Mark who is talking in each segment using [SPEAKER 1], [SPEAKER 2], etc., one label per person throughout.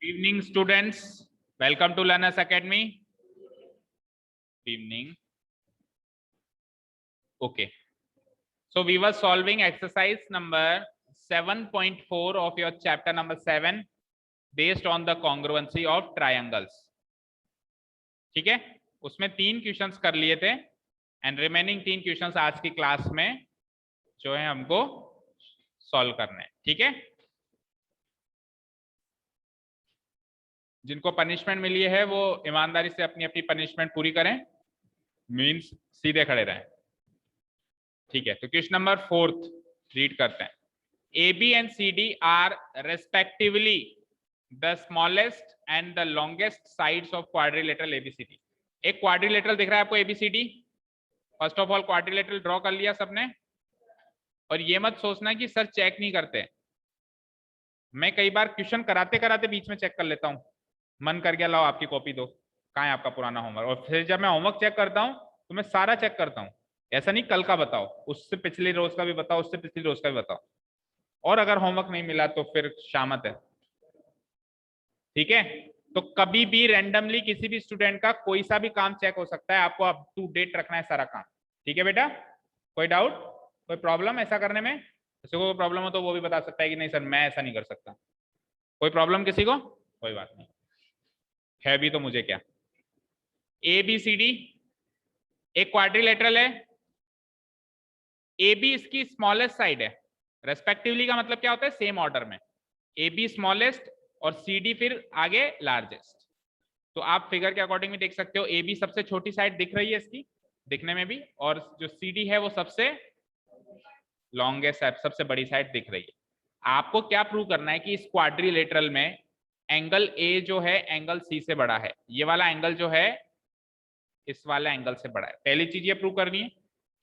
[SPEAKER 1] Evening students, welcome to Learners Academy. Evening. Okay, so we were solving exercise number 7.4 of your chapter number 7 based on the congruency of triangles. ठीक है, उसमें 3 questions कर लिए थे and remaining 3 questions आज की class में जो है हमको सॉल्व करने हैं. ठीक है, जिनको पनिशमेंट मिली है वो ईमानदारी से अपनी अपनी पनिशमेंट पूरी करें, मींस सीधे खड़े रहें. ठीक है, तो क्वेश्चन नंबर 4 रीड करते हैं. A B and C D are respectively the smallest and the longest sides of quadrilateral ABCD. एक क्वाड्रिलेटरल दिख रहा है आपको ABCD. First of all quadrilateral draw कर लिया सबने, और ये मत सोचना कि सर चेक नहीं करते. मैं कई बार क्वेश्चन कराते कराते बीच में चेक कर लेता हूँ. मन कर गया लाओ आपकी कॉपी दो, कहाँ है आपका पुराना होमवर्क, और फिर जब मैं होमवर्क चेक करता हूँ तो मैं सारा चेक करता हूँ. ऐसा नहीं कल का बताओ, उससे पिछले रोज का भी बताओ, उससे पिछली रोज का भी बताओ, और अगर होमवर्क नहीं मिला तो फिर शामत है. ठीक है, तो कभी भी रैंडमली किसी भी स्टूडेंट का कोई सा भी काम चेक हो सकता है. आपको अप टू डेट रखना है सारा काम. ठीक है बेटा, कोई डाउट, कोई प्रॉब्लम ऐसा करने में? किसी को प्रॉब्लम हो तो वो भी बता सकता है कि नहीं सर मैं ऐसा नहीं कर सकता. कोई प्रॉब्लम किसी को? कोई बात नहीं है, भी तो मुझे क्या. ए बी सी डी एक क्वाड्रिलेटरल है. ए बी इसकी स्मॉलेस्ट साइड है. रेस्पेक्टिवली का मतलब क्या होता है? सेम ऑर्डर में. ए बी स्मॉलेस्ट और सी डी फिर आगे लार्जेस्ट. तो आप फिगर के अकॉर्डिंग भी देख सकते हो, ए बी सबसे छोटी साइड दिख रही है इसकी दिखने में भी, और जो सी डी है वो सबसे लॉन्गेस्ट है, सबसे बड़ी साइड दिख रही है. आपको क्या प्रूव करना है कि इस क्वाड्रिलेटरल में एंगल ए जो है एंगल सी से बड़ा है. ये वाला एंगल जो है इस वाला एंगल से बड़ा है. पहली चीज ये प्रूव करनी है.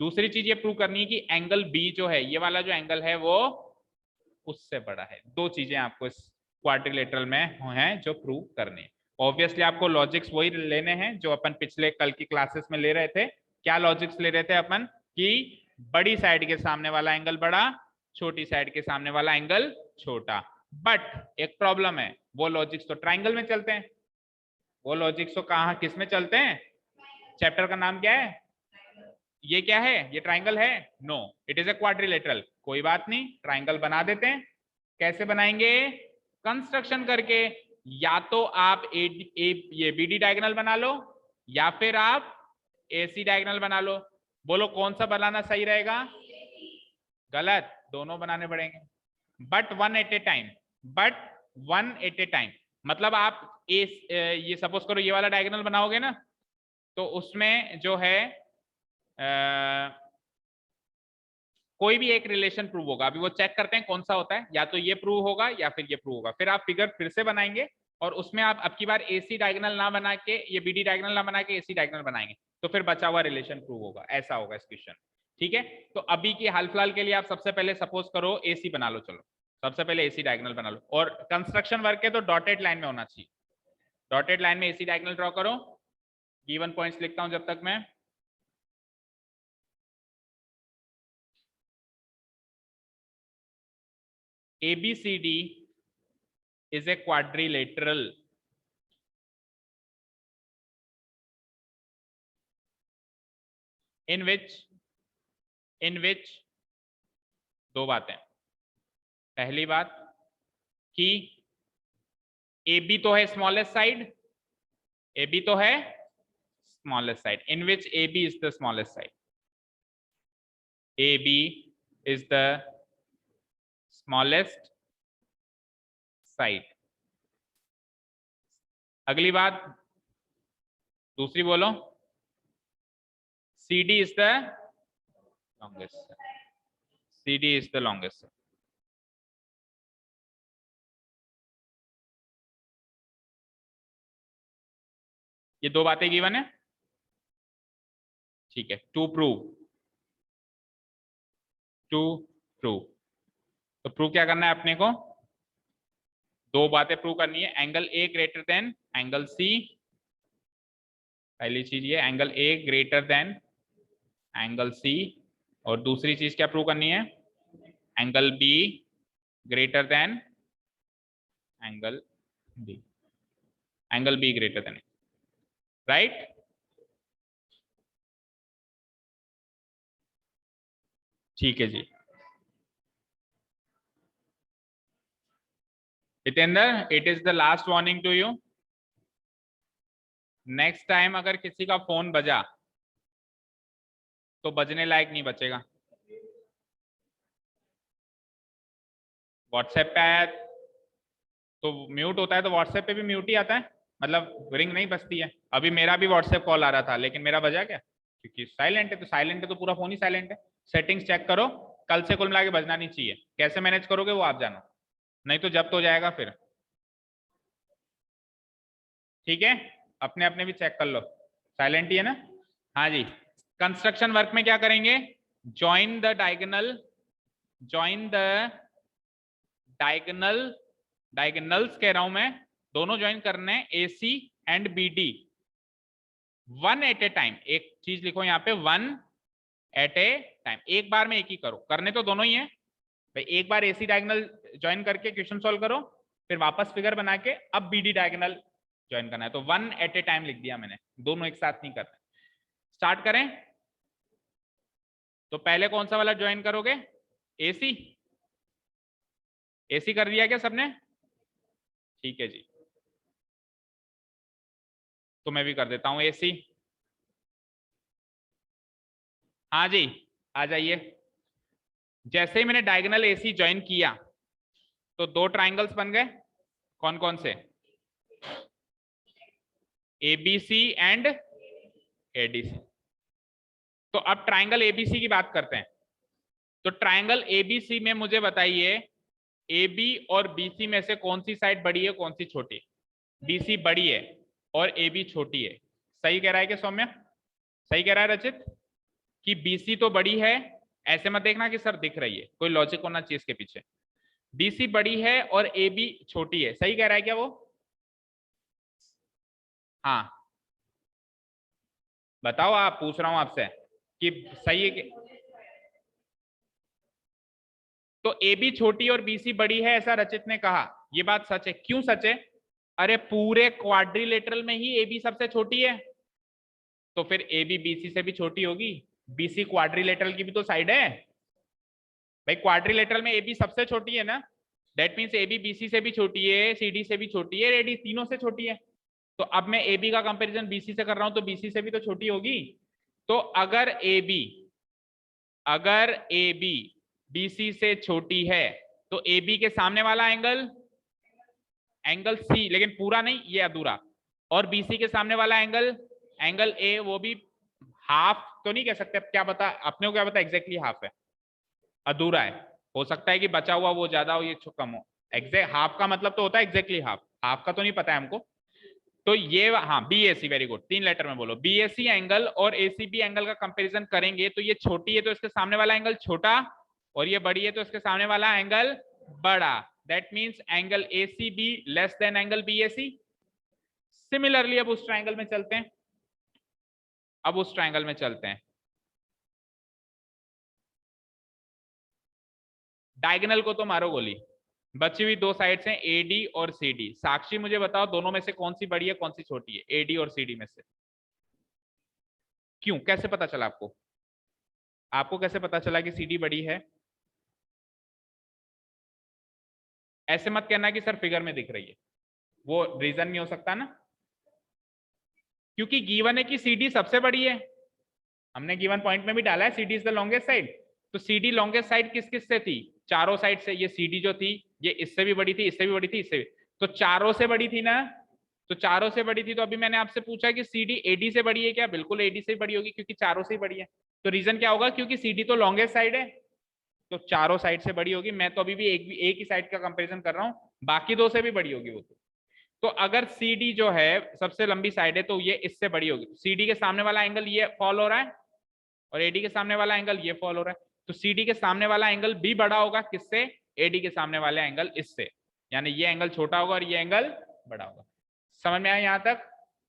[SPEAKER 1] दूसरी चीज ये प्रूव करनी है कि एंगल बी जो है, ये वाला जो एंगल है वो उससे बड़ा है. 2 चीजें आपको इस क्वाड्रिलेटरल में हैं जो प्रूव करनी है. ऑब्वियसली आपको लॉजिक्स वही लेने हैं जो अपन पिछले कल की क्लासेस में ले रहे थे. क्या लॉजिक्स ले रहे थे अपन? कि बड़ी साइड के सामने वाला एंगल बड़ा, छोटी साइड के सामने वाला एंगल छोटा. बट एक प्रॉब्लम है, वो लॉजिक्स तो ट्राइंगल में चलते हैं. वो लॉजिक्स तो कहाँ किस में चलते हैं? चैप्टर का नाम क्या है? ये क्या है? ये ट्राइंगल है? No, it is a quadrilateral. कोई बात नहीं, ट्राइंगल बना देते हैं. कैसे बनाएंगे? कंस्ट्रक्शन करके. या तो आप ये बी डी डायगोनल बना लो, या फिर आप ए सी डायगोनल बना लो. बोलो कौन सा बनाना सही रहेगा? गलत, दोनों बनाने पड़ेंगे. But one at a time. But one at a time मतलब आप ये सपोज करो ये वाला डायगोनल बनाओगे ना, तो उसमें जो है कोई भी एक रिलेशन प्रूव होगा. अभी वो चेक करते हैं कौन सा होता है, या तो ये प्रूव होगा या फिर ये प्रूव होगा. फिर आप फिगर फिर से बनाएंगे, और उसमें आप अब की बार एसी डायगोनल ना बना के, ये बीडी डायगोनल ना बना के एसी डायगोनल बनाएंगे, तो फिर बचा हुआ रिलेशन प्रूव होगा. ऐसा होगा इस क्वेश्चन. ठीक है, तो अभी की हाल फिलहाल के लिए आप सबसे पहले सपोज करो एसी बना लो. चलो सबसे पहले एसी डायगोनल बना लो, और कंस्ट्रक्शन वर्क है तो डॉटेड लाइन में होना चाहिए. डॉटेड लाइन में एसी डायगोनल ड्रॉ करो. गिवन पॉइंट्स लिखता हूं जब तक मैं. ABCD is a quadrilateral in which 2 बातें. पहली बात कि AB तो है स्मॉलेस्ट साइड, AB तो है smallest side, in which AB is the smallest side. AB is the smallest side. अगली बात दूसरी बोलो. CD is the longest. CD is the longest. ये 2 बातें गिवन है. ठीक है, टू प्रूव. तो प्रूव क्या करना है अपने को? 2 बातें प्रूव करनी है. Angle A greater than angle C. पहली चीज ये angle A greater than angle C, और दूसरी चीज क्या प्रूव करनी है? Angle B greater than angle B. Angle B greater than, right? ठीक है जी। Hitendra, it is the last warning to you, next time अगर किसी का फोन बजा तो बजने लायक नहीं बचेगा। व्हाट्सएप पे आया तो म्यूट होता है, तो व्हाट्सएप पे भी म्यूट ही आता है, मतलब रिंग नहीं बजती है। अभी मेरा भी व्हाट्सएप कॉल आ रहा था लेकिन मेरा बजा क्या, क्योंकि साइलेंट है, तो साइलेंट है तो पूरा फोन ही साइलेंट है। सेटिंग्स चेक करो, कल से कुल मिला के बजना नहीं चाहिए। कैसे मैनेज करोगे वो आप जानो, नहीं तो जब्त हो जाएगा फिर। ठीक है, अपने अपने भी चेक कर लो, साइलेंट ही है ना। हाँ जी, कंस्ट्रक्शन वर्क में क्या करेंगे, join the diagonal, join the diagonal, diagonals कह रहा हूं मैं, दोनों ज्वाइन करने हैं, AC and BD, one at a time. एक चीज लिखो यहाँ पे, वन एट ए टाइम, एक बार में एक ही करो, करने तो दोनों ही है भाई। एक बार एसी डायगोनल ज्वाइन करके क्वेश्चन सॉल्व करो, फिर वापस फिगर बना के अब बीडी डायगोनल ज्वाइन करना है, तो वन एट ए टाइम लिख दिया मैंने, दोनों एक साथ नहीं करना। स्टार्ट करें, तो पहले कौन सा वाला ज्वाइन करोगे, एसी, एसी कर दिया क्या सबने? ठीक है जी, तो मैं भी कर देता हूं एसी। हाँ जी, आ जाइए। जैसे ही मैंने डायगोनल एसी ज्वाइन किया तो दो ट्राइंगल्स बन गए, कौन कौन से, एबीसी एंड एडीसी। तो अब ट्राइंगल एबीसी की बात करते हैं। तो ट्राइंगल एबीसी में मुझे बताइए, एबी और बीसी में से कौन सी साइड बड़ी है, कौन सी छोटी है? बीसी बड़ी है और एबी छोटी है। सही कह रहा है क्या सौम्य, सही कह रहा है रचित, कि बीसी तो बड़ी है, ऐसे मत देखना कि सर दिख रही है, कोई लॉजिक होना चाहिए इसके पीछे। बीसी बड़ी है और एबी छोटी है, सही कह रहा है क्या वो? हाँ बताओ, आप, पूछ रहा हूं आपसे कि सही है कि, तो ए बी छोटी और बीसी बड़ी है ऐसा रचित ने कहा, ये बात सच है। क्यों सच है? अरे पूरे क्वाड्रिलेटरल में ही ए बी सबसे छोटी है, तो फिर ए बी बीसी से भी छोटी होगी। बीसी क्वाड्रिलेटरल की भी तो साइड है भाई, क्वाड्रिलेटरल में ए बी सबसे छोटी है ना, that means A B BC से भी छोटी है, सीडी से भी छोटी है, एडी तीनों से छोटी है। तो अब मैं ए बी का कंपैरिजन बीसी से कर रहा हूं तो बीसी से भी तो छोटी होगी। तो अगर ए बी, अगर ए बी बीसी से छोटी है तो ए बी के सामने वाला एंगल, एंगल सी, लेकिन पूरा नहीं, ये अधूरा, और बीसी के सामने वाला एंगल, एंगल ए, वो भी हाफ तो नहीं कह सकते, क्या पता अपने को, क्या पता एग्जैक्टली हाफ है, अधूरा है, हो सकता है कि बचा हुआ वो ज्यादा हो ये कम हो। एग्जैक्ट हाफ का मतलब तो होता है एग्जैक्टली हाफ, हाफ का तो नहीं पता है हमको। तो ये हाँ, B A C, very good, तीन लेटर में बोलो, बी ए सी एंगल और ए सी बी एंगल का कंपेरिजन करेंगे, तो ये छोटी है तो इसके सामने वाला एंगल छोटा, और ये बड़ी है तो इसके सामने वाला एंगल बड़ा, that means angle A C B less than angle B A C. Similarly अब उस ट्राइंगल में चलते हैं, अब उस ट्राइंगल में चलते हैं। डायगोनल को तो मारो गोली, बची हुई दो साइड्स हैं एडी और सीडी। साक्षी मुझे बताओ दोनों में से कौन सी बड़ी है कौन सी छोटी है, एडी और सीडी में से? क्यों, कैसे पता चला आपको, आपको कैसे पता चला कि सीडी बड़ी है? ऐसे मत कहना कि सर फिगर में दिख रही है, वो रीजन नहीं हो सकता ना, क्योंकि गिवन है कि सीडी सबसे बड़ी है, हमने गिवन पॉइंट में भी डाला है CD is the longest side. तो सीडी लॉन्गेस्ट साइड किस किस से थी, चारों साइड से। ये सीडी जो थी ये इससे भी बड़ी थी, इससे भी बड़ी थी, इससे भी, तो चारों से बड़ी थी ना, तो चारों से बड़ी थी। तो अभी मैंने आपसे पूछा कि सीडी एडी से बड़ी है क्या, बिल्कुल एडी से बड़ी होगी क्योंकि चारों से ही बड़ी है। तो रीजन क्या होगा, क्योंकि सीडी तो लॉन्गेस्ट साइड है, तो चारों साइड से बड़ी होगी। मैं तो अभी भी एक ही साइड का कंपेरिजन कर रहा हूँ, बाकी दो से भी बड़ी होगी वो तो अगर CD जो है सबसे लंबी साइड है तो ये इससे बड़ी होगी। CD के सामने वाला एंगल ये फॉल हो रहा है और AD के सामने वाला एंगल ये फॉल हो रहा है, तो CD के सामने वाला एंगल भी बड़ा होगा किससे, AD के सामने वाले एंगल इससे, यानी ये एंगल छोटा होगा और ये एंगल बड़ा होगा। समझ में आया यहाँ तक?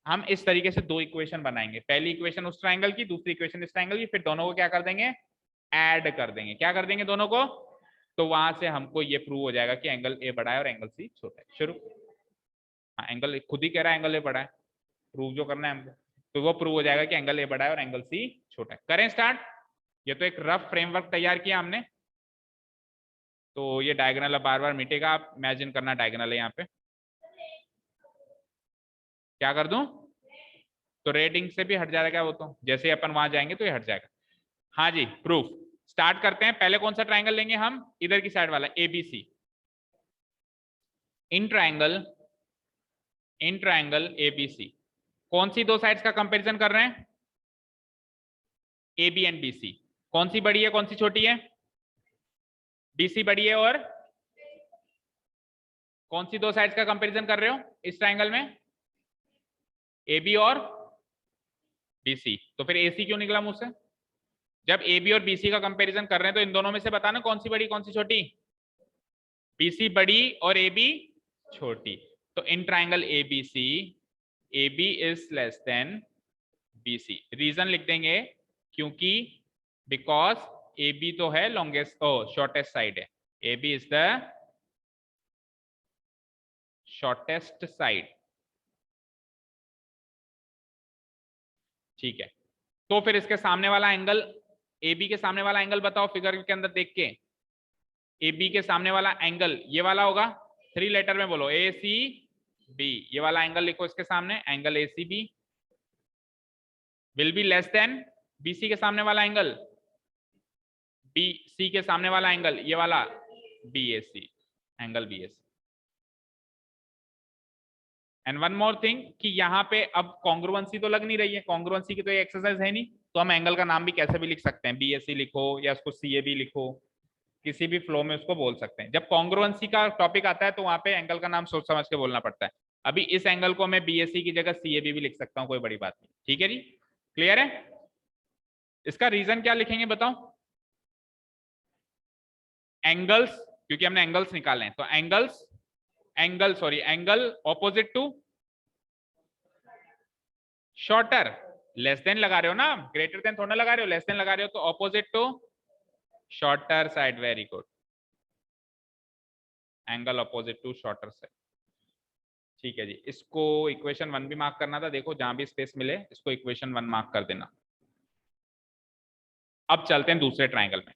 [SPEAKER 1] हम इस तरीके से दो इक्वेशन बनाएंगे, पहली इक्वेशन उस ट्राइंगल की, दूसरी इक्वेशन इस ट्राइंगल की, फिर दोनों को क्या कर देंगे, ऐड कर देंगे। क्या कर देंगे दोनों को, तो वहां से हमको ये प्रूव हो जाएगा कि एंगल ए बड़ा है और एंगल सी छोटा है। शुरू। हाँ एंगल खुद ही कह रहा है एंगल ए बड़ा है, प्रूव जो करना है हमको, तो वो प्रूव हो जाएगा कि एंगल ए बड़ा है और एंगल सी छोटा है। करें स्टार्ट। ये तो एक रफ फ्रेमवर्क तैयार किया हमने, तो ये डायगोनल अब बार बार मिटेगा, आप इमेजिन करना डायगोनल है यहाँ पे, क्या कर दूं, तो रेटिंग से भी हट जाएगा क्या वो, तो जैसे ही अपन वहां जाएंगे तो ये हट जाएगा। हाँ जी प्रूफ स्टार्ट करते हैं। पहले कौन सा ट्राइंगल लेंगे हम, इधर की साइड वाला एबीसी। इन ट्राइंगल एबीसी कौन सी दो साइड्स का कंपैरिजन कर रहे हैं, ए बी एंड बीसी। कौन सी बड़ी है कौन सी छोटी है, बीसी बड़ी है, और कौन सी दो साइड्स का कंपैरिजन कर रहे हो इस ट्राइंगल में, ए बी और बीसी। तो फिर एसी क्यों निकला मुंह से, जब ए बी और बीसी का कंपैरिजन कर रहे हैं तो इन दोनों में से बताना कौन सी बड़ी कौन सी छोटी, बीसी बड़ी और ए बी छोटी। तो in triangle ABC A B is less than BC. Reason लिख देंगे क्योंकि बिकॉज ए बी तो है लॉन्गेस्ट शॉर्टेस्ट साइड है, A B is the shortest side. ठीक है, तो फिर इसके सामने वाला एंगल, ए बी के सामने वाला एंगल बताओ फिगर के अंदर देख के, ए बी के सामने वाला एंगल ये वाला होगा, 3 लेटर में बोलो, ए सी बी, ये वाला एंगल लिखो इसके सामने, angle A C B will be less than BC के सामने वाला एंगल, बी सी के सामने वाला एंगल ये वाला B A C, angle B A C. And one more thing कि यहाँ पे अब कॉन्ग्रुएंसी तो लग नहीं रही है, कॉन्ग्रुएंसी की तो ये एक्सरसाइज है नहीं, तो हम एंगल का नाम भी कैसे भी लिख सकते हैं, बी ए सी लिखो या उसको सी ए बी लिखो, किसी भी फ्लो में उसको बोल सकते हैं। जब कॉन्ग्रुएंसी का टॉपिक आता है तो वहां पे एंगल का नाम सोच समझ के बोलना पड़ता है। अभी इस एंगल को मैं बीएससी की जगह सीएबी भी लिख सकता हूँ, कोई बड़ी बात नहीं। ठीक है जी, क्लियर है। इसका रीजन क्या लिखेंगे बताओ, एंगल्स, क्योंकि हमने एंगल्स निकाले हैं, तो angle opposite to shorter, less than लगा रहे हो ना, ग्रेटर देन थोड़ा लगा रहे हो, लेस देन लगा रहे हो, तो opposite to shorter side. Very good, angle opposite to shorter side. ठीक है जी, इसको इक्वेशन 1 भी मार्क करना था, देखो जहां भी स्पेस मिले इसको इक्वेशन 1 मार्क कर देना। अब चलते हैं दूसरे ट्राइंगल में।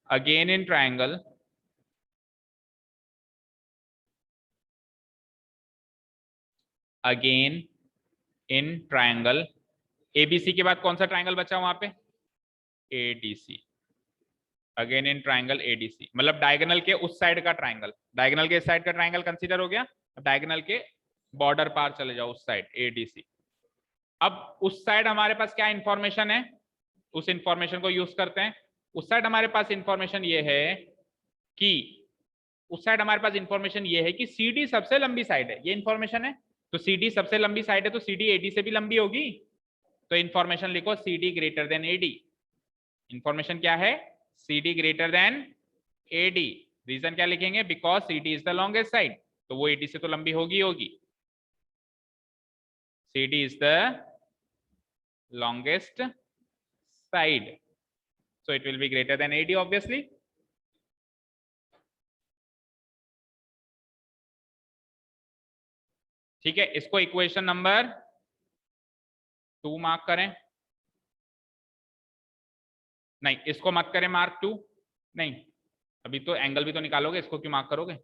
[SPEAKER 1] अगेन इन ट्राइंगल एबीसी के बाद कौन सा ट्राइंगल बचा वहां पे, ADC. Again in triangle ADC मतलब डायगोनल के उस साइड का ट्राइंगल, डायगोनल के इस साइड का ट्राइंगल कंसीडर हो गया, डायगोनल के बॉर्डर पार चले जाओ उस साइड एडीसी। अब उस साइड हमारे पास क्या इंफॉर्मेशन है, उस इंफॉर्मेशन को यूज करते हैं। उस साइड हमारे पास इंफॉर्मेशन ये है कि सीडी सबसे लंबी साइड है, ये इंफॉर्मेशन है। तो सीडी सबसे लंबी साइड है तो सीडी एडी से भी लंबी होगी, तो इंफॉर्मेशन लिखो CD greater than AD. Information क्या है, CD greater than AD. Reason क्या लिखेंगे, because CD is the longest side, तो वो एडी से तो लंबी होगी। सीडी इज द longest side, so it will be greater than AD obviously. ठीक है, इसको इक्वेशन नंबर 2 मार्क करें, नहीं इसको मत करें मार्क 2, नहीं अभी तो एंगल भी तो निकालोगे, इसको क्यों मार्क करोगे,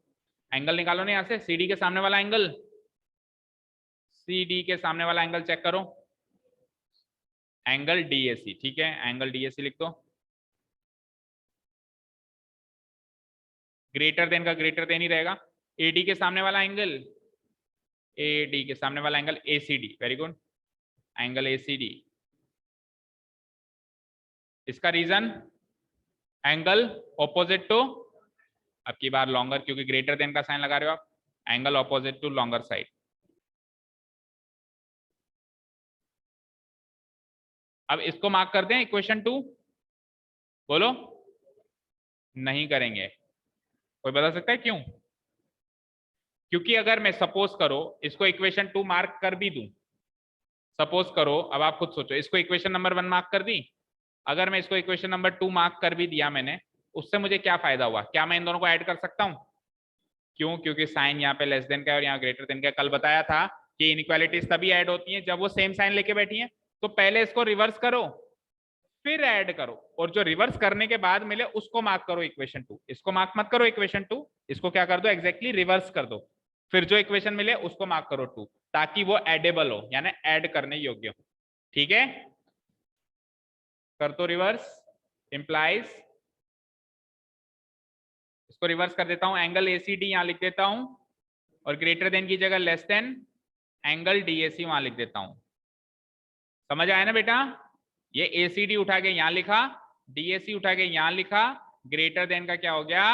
[SPEAKER 1] एंगल निकालो ना यहाँ से, सीडी के सामने वाला एंगल, सीडी के सामने वाला एंगल चेक करो, एंगल डीएसी। ठीक है, एंगल डीएसी लिख दो, ग्रेटर देन का ग्रेटर देन ही रहेगा। एडी के सामने वाला एंगल, एडी के सामने वाला angle ACD, very good, angle ACD. इसका रीजन एंगल ऑपोजिट टू, अब की बार लॉन्गर, क्योंकि ग्रेटर देन का साइन लगा रहे हो आप, angle opposite to longer side. अब इसको मार्क कर दें इक्वेशन 2, बोलो, नहीं करेंगे, कोई बता सकता है क्यों, क्योंकि अगर मैं सपोज करो इसको इक्वेशन 2 मार्क कर भी दूं, सपोज करो, अब आप खुद सोचो, इसको इक्वेशन नंबर 1 मार्क कर दी, अगर मैं इसको इक्वेशन नंबर 2 मार्क कर भी दिया मैंने, उससे मुझे क्या फायदा हुआ, क्या मैं इन दोनों को ऐड कर सकता हूं, क्यों? क्योंकि साइन यहाँ पे लेस देन का है और यहाँ ग्रेटर देन का। कल बताया था कि इनइक्वालिटीज तभी ऐड होती हैं जब वो सेम साइन लेके बैठी हैं। तो पहले इसको रिवर्स करो फिर ऐड करो, और जो रिवर्स करने के बाद मिले उसको मार्क करो इक्वेशन 2। इसको मार्क मत करो इक्वेशन 2, इसको क्या कर दो एग्जैक्टली रिवर्स कर दो, फिर जो इक्वेशन मिले उसको मार्क करो 2, ताकि वो एडेबल हो यानी ऐड करने योग्य हो। ठीक है, कर दो रिवर्स, इंप्लाइज, इसको रिवर्स कर देता हूं, एंगल एसीडी यहां लिख देता हूं और ग्रेटर देन की जगह लेस देन एंगल डीएसी वहां लिख देता हूं। समझ आया ना बेटा? ये एसीडी उठा के यहां लिखा, डीएसी उठा के यहां लिखा, ग्रेटर देन का क्या हो गया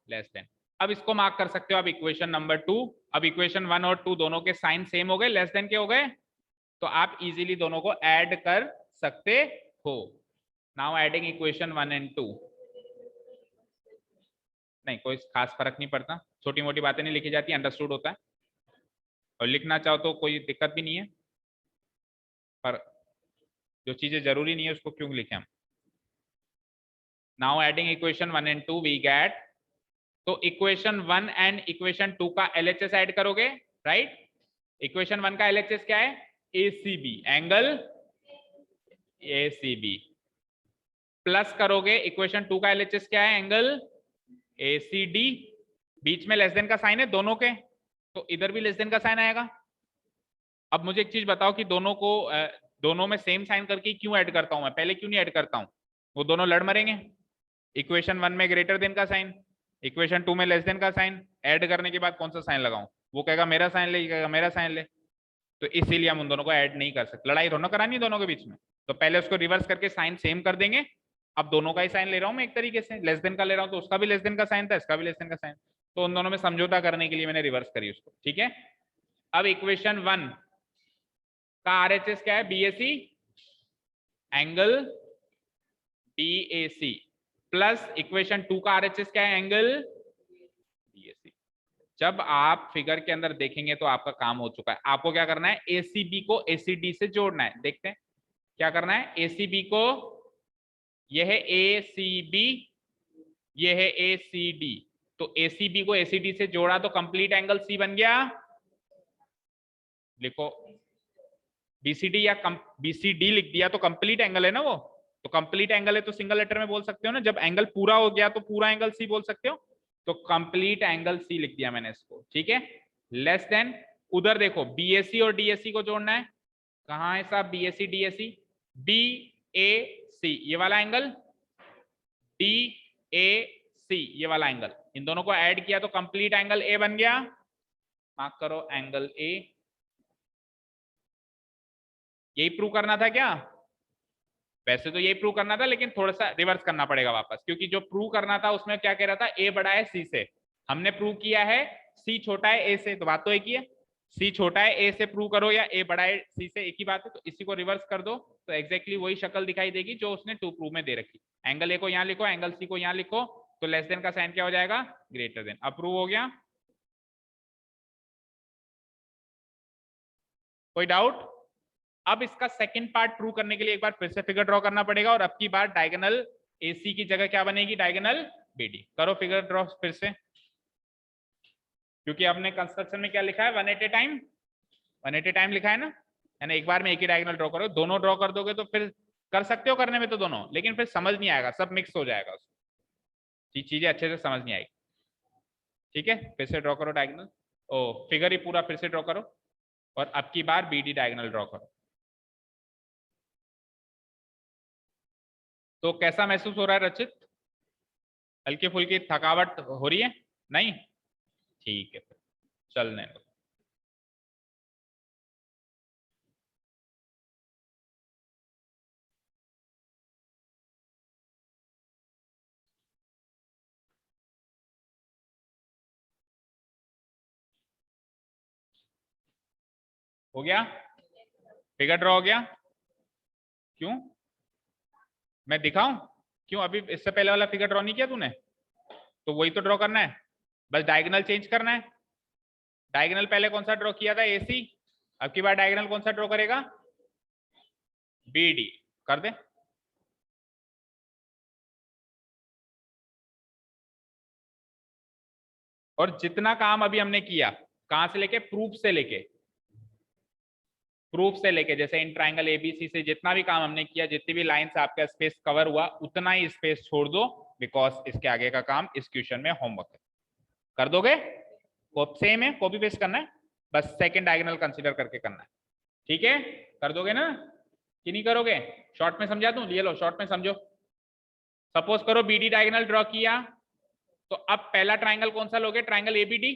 [SPEAKER 1] लेस देन। अब इसको मार्क कर सकते हो आप इक्वेशन नंबर 2। अब इक्वेशन 1 और 2 दोनों के साइन सेम हो गए, लेस देन के हो गए, तो आप इजीली दोनों को ऐड कर सकते हो। Now adding equation 1 and 2। नहीं, कोई खास फर्क नहीं पड़ता, छोटी मोटी बातें नहीं लिखी जाती, अंडरस्टूड होता है, और लिखना चाहो तो कोई दिक्कत भी नहीं है, पर जो चीजें जरूरी नहीं है उसको क्यों लिखें हम। Now adding equation 1 and 2 we get, तो इक्वेशन 1 एंड इक्वेशन 2 का एलएचएस ऐड करोगे, राइट? इक्वेशन 1 का एलएचएस क्या है? एसीबी, एंगल एसीबी, प्लस करोगे इक्वेशन 2 का एलएचएस क्या है? एंगल एसीडी, बीच में लेस देन का साइन है दोनों के, तो इधर भी लेस देन का साइन आएगा। अब मुझे एक चीज बताओ कि दोनों में सेम साइन करके क्यों ऐड करता हूं मैं, पहले क्यों नहीं ऐड करता हूं? वो दोनों लड़ मरेंगे। इक्वेशन 1 में ग्रेटर देन का साइन, इक्वेशन 2 में लेस देन का साइन, ऐड करने के बाद कौन सा साइन लगाऊं? वो कहेगा मेरा साइन ले, कहेगा मेरा साइन ले, तो इसीलिए हम उन दोनों को ऐड नहीं कर सकते। लड़ाई थोड़ा करानी दोनों के बीच में, तो पहले उसको रिवर्स करके साइन सेम कर देंगे। अब दोनों का ही साइन ले रहा हूं मैं एक तरीके से, लेस देन का ले रहा हूं तो उसका भी लेस देन का साइन था, इसका भी लेस देन का साइन, तो उन दोनों में समझौता करने के लिए मैंने रिवर्स करी उसको। ठीक है, अब इक्वेशन 1 का आरएचएस क्या है? BAC, angle BAC, plus equation 2 का आरएचएस क्या है? Angle BAC. जब आप फिगर के अंदर देखेंगे तो आपका काम हो चुका है। आपको क्या करना है? एसीबी को एसीडी से जोड़ना है। देखते हैं क्या करना है। एसीबी को, यह है एसीबी, यह है एसीडी, तो एसीबी को एसीडी से जोड़ा तो कंप्लीट एंगल सी बन गया। लिखो बीसीडी या बीसीडी लिख दिया तो कंप्लीट एंगल है ना वो, तो कंप्लीट एंगल है तो सिंगल लेटर में बोल सकते हो ना, जब एंगल पूरा हो गया तो पूरा एंगल सी बोल सकते हो, तो कंप्लीट एंगल सी लिख दिया मैंने इसको। ठीक है, लेस देन, उधर देखो बीएसी और डीएसी को जोड़ना है। कहां है साहब बीएसी डीएसी? बी ए सी ये वाला एंगल, डी ए सी ये वाला एंगल, इन दोनों को ऐड किया तो कंप्लीट एंगल ए बन गया। मार्क करो एंगल ए। यही प्रूव करना था क्या? वैसे तो यही प्रूव करना था, लेकिन थोड़ा सा रिवर्स करना पड़ेगा वापस, क्योंकि जो प्रूव करना था उसमें क्या कह रहा था? ए बड़ा है सी से, हमने प्रूव किया है सी छोटा है ए से, तो बात तो एक ही है। सी छोटा है ए से प्रूव करो या ए बड़ा है सी से, एक ही बात है। तो इसी को रिवर्स कर दो तो एग्जैक्टली वही शक्ल दिखाई देगी जो उसने टू प्रूव में दे रखी। एंगल ए को यहाँ लिखो, एंगल सी को यहाँ लिखो, तो लेस देन का साइन क्या हो जाएगा? Greater than. अप्रूव हो गया? कोई डाउट? अब इसका सेकंड पार्ट प्रूव करने के लिए एक बार फिर से फिगर ड्रॉ करना पड़ेगा, और अब की बार डायगोनल एसी की जगह क्या बनेगी? Diagonal BD. करो फिगर ड्रॉ फिर से, क्योंकि आपने कंस्ट्रक्शन में क्या लिखा है? 180 टाइम, 180 टाइम लिखा है ना, यानी एक बार में एक ही डायगोनल ड्रॉ करो। दोनों ड्रॉ कर दोगे तो फिर कर सकते हो करने में तो दोनों, लेकिन फिर समझ नहीं आएगा, सब मिक्स हो जाएगा, चीजें अच्छे से समझ नहीं आएगी। ठीक है, फिर से ड्रॉ करो डायगोनल, ओ फिगर ही पूरा फिर से ड्रॉ करो, और अब की बार बीडी डायगोनल ड्रॉ करो। तो कैसा महसूस हो रहा है रचित? हल्की फुल्की थकावट हो रही है? नहीं? ठीक है, चलने दो। हो गया? फिगर ड्रॉ हो गया? क्यों, मैं दिखाऊं? क्यों, अभी इससे पहले वाला फिगर ड्रॉ नहीं किया तूने? तो वही तो ड्रॉ करना है, बस डायगोनल चेंज करना है। डायगोनल पहले कौन सा ड्रॉ किया था? एसी, अब की बार डायगोनल कौन सा ड्रॉ करेगा? बीडी। कर दे। और जितना काम अभी हमने किया, कहां से लेके, प्रूफ से लेके जैसे इन ट्राइंगल एबीसी से जितना भी काम हमने किया, जितनी भी लाइन से आपका स्पेस कवर हुआ, उतना ही स्पेस छोड़ दो, बिकॉज इसके आगे का काम इस क्वेश्चन में होमवर्क है। कर दोगे? सेम है, कॉपी पेस्ट करना है, बस सेकंड डायगोनल कंसीडर करके करना है। ठीक है, कर दोगे ना कि नहीं करोगे? शॉर्ट में समझा दूं, ये लो शॉर्ट में समझो। सपोज करो बीडी डायगोनल ड्रॉ किया, तो अब पहला ट्राइंगल कौन सा लोगे? ट्राइंगल एबीडी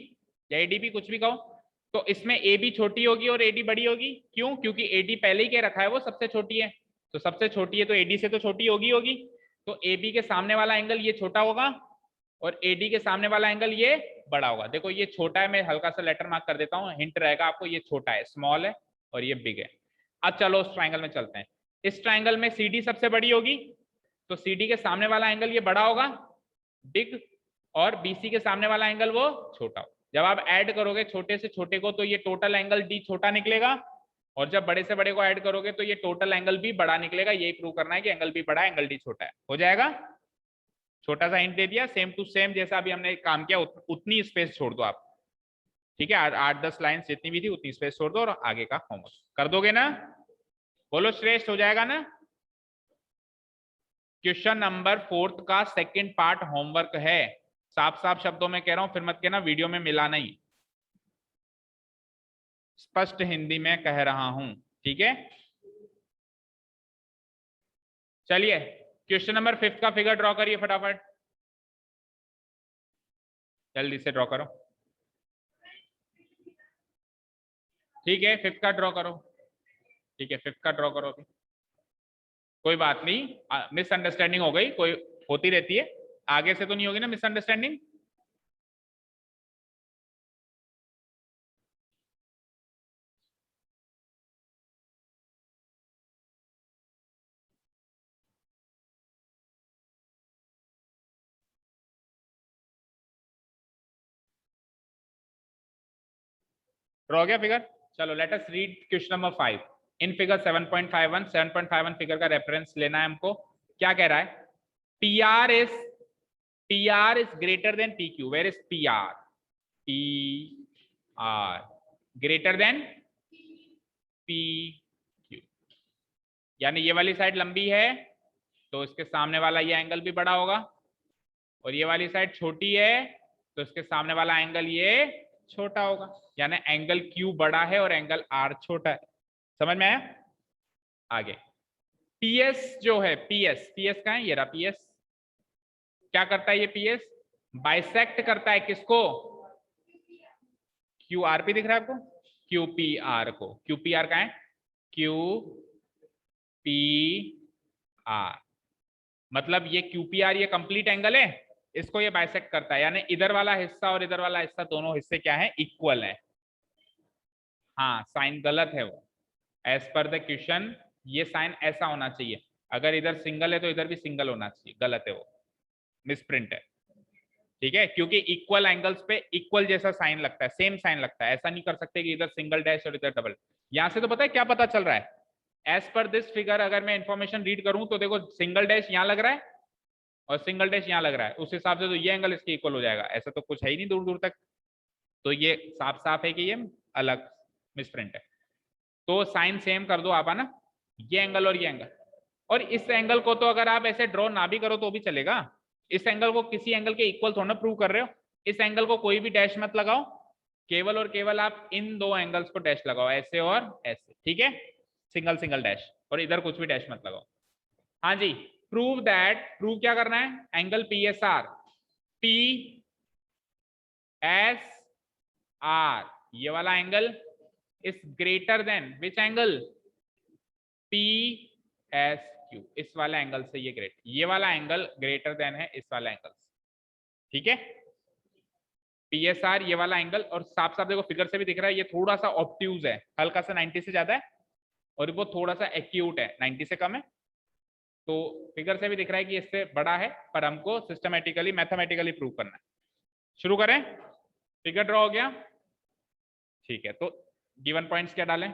[SPEAKER 1] या एडीबी, कुछ भी कहो। तो इसमें एबी छोटी होगी और एडी बड़ी होगी। क्यों? क्योंकि एडी पहले ही कह रखा है वो सबसे छोटी है, तो सबसे छोटी है तो एडी से तो छोटी होगी। तो एबी के सामने वाला एंगल ये छोटा होगा और एडी के सामने वाला एंगल ये बड़ा होगा। देखो ये छोटा है, मैं हल्का सा लेटर मार्क कर देता हूँ, हिंट रहेगा आपको, ये छोटा है, स्मॉल है, और ये बिग है। अब चलो उस ट्राइंगल में चलते हैं। इस ट्राइंगल में सीडी सबसे बड़ी होगी, तो सीडी के सामने वाला एंगल ये बड़ा होगा, बिग, और बीसी के सामने वाला एंगल वो छोटा हो। जब आप ऐड करोगे छोटे से छोटे को, तो ये टोटल एंगल डी छोटा निकलेगा, और जब बड़े से बड़े को ऐड करोगे तो ये टोटल एंगल भी बड़ा निकलेगा। यही प्रूव करना है कि एंगल भी बड़ा है, एंगल डी छोटा है। हो जाएगा? छोटा सा हिंट दे दिया, सेम टू सेम जैसा अभी हमने काम किया, उतनी स्पेस छोड़ दो आप। ठीक है, 8-10 लाइन जितनी भी थी उतनी स्पेस छोड़ दो, और आगे का होमवर्क कर दोगे ना? बोलो श्रेष्ठ, हो जाएगा ना? क्वेश्चन नंबर 4 का सेकंड पार्ट होमवर्क है। साफ साफ शब्दों में कह रहा हूं, फिर मत कहना वीडियो में मिला नहीं, स्पष्ट हिंदी में कह रहा हूं। ठीक है, चलिए क्वेश्चन नंबर 5 का फिगर ड्रॉ करिए फटाफट, जल्दी से ड्रॉ करो। ठीक है, 5 का ड्रॉ करो। ठीक है, 5 का ड्रॉ करो अभी। कोई बात नहीं, मिसअंडरस्टैंडिंग हो गई, कोई होती रहती है, आगे से तो नहीं होगी ना मिसअंडरस्टैंडिंग? ड्रॉ हो गया फिगर? चलो let us read question number 5। In figure 7.51 figure का रेफरेंस लेना है हमको। क्या कह रहा है? PR is greater than PQ. Where is PR? PR greater than PQ, यानी ये वाली साइड लंबी है तो इसके सामने वाला ये एंगल भी बड़ा होगा, और ये वाली साइड छोटी है तो इसके सामने वाला एंगल ये छोटा होगा, यानी एंगल Q बड़ा है और एंगल R छोटा है। समझ में आया? आगे PS जो है, PS का है, ये रहा PS। क्या करता है ये PS? बाइसेक्ट करता है किसको? QRP दिख रहा है आपको? QPR को। QPR का है? QPR मतलब ये QPR ये कंप्लीट एंगल है, इसको ये बाइसेक्ट करता है, यानी इधर वाला हिस्सा और इधर वाला हिस्सा दोनों हिस्से क्या है? इक्वल है। हाँ, साइन गलत है वो, एज पर द क्वेश्चन ये साइन ऐसा होना चाहिए, अगर इधर सिंगल है तो इधर भी सिंगल होना चाहिए, गलत है वो, मिसप्रिंट है। ठीक है, क्योंकि इक्वल एंगल्स पे इक्वल जैसा साइन लगता है, सेम साइन लगता है, ऐसा नहीं कर सकते कि इधर सिंगल डैश और इधर डबल। यहां से तो पता है क्या पता चल रहा है? एज पर दिस फिगर अगर मैं इंफॉर्मेशन रीड करूं तो देखो सिंगल डैश यहाँ लग रहा है और सिंगल डैश यहाँ लग रहा है, उस हिसाब से तो ये एंगल इसके इक्वल हो जाएगा, ऐसा तो कुछ है ही नहीं दूर दूर तक, तो ये साफ साफ है कि ये अलग मिसप्रिंट है। तो साइन सेम कर दो आप, है ना, ये एंगल और ये एंगल। और इस एंगल को तो अगर आप ऐसे ड्रॉ ना भी करो तो भी चलेगा, इस एंगल को किसी एंगल के इक्वल थोड़ा ना प्रूव कर रहे हो। इस एंगल को कोई भी डैश मत लगाओ, केवल और केवल आप इन दो एंगल्स को डैश लगाओ, ऐसे और ऐसे। ठीक है, सिंगल सिंगल डैश, और इधर कुछ भी डैश मत लगाओ। हाँ जी, प्रूव दैट, प्रूव क्या करना है? एंगल PSR, PSR ये वाला angle is greater than which angle? PSQ, इस वाला एंगल से ये ग्रेट, ये वाला एंगल ग्रेटर देन है इस वाला एंगल। ठीक है, PSR ये वाला एंगल, और साफ साफ देखो फिगर से भी दिख रहा है ये थोड़ा सा ऑब्ट्यूज है, हल्का सा 90 से ज्यादा है, और वो थोड़ा सा एक्यूट है, 90 से कम है, तो फिगर से भी दिख रहा है कि इससे बड़ा है, पर हमको सिस्टमेटिकली मैथमेटिकली प्रूव करना है। शुरू करें? फिगर ड्रॉ हो गया? ठीक है, तो गिवन पॉइंट्स क्या डालें?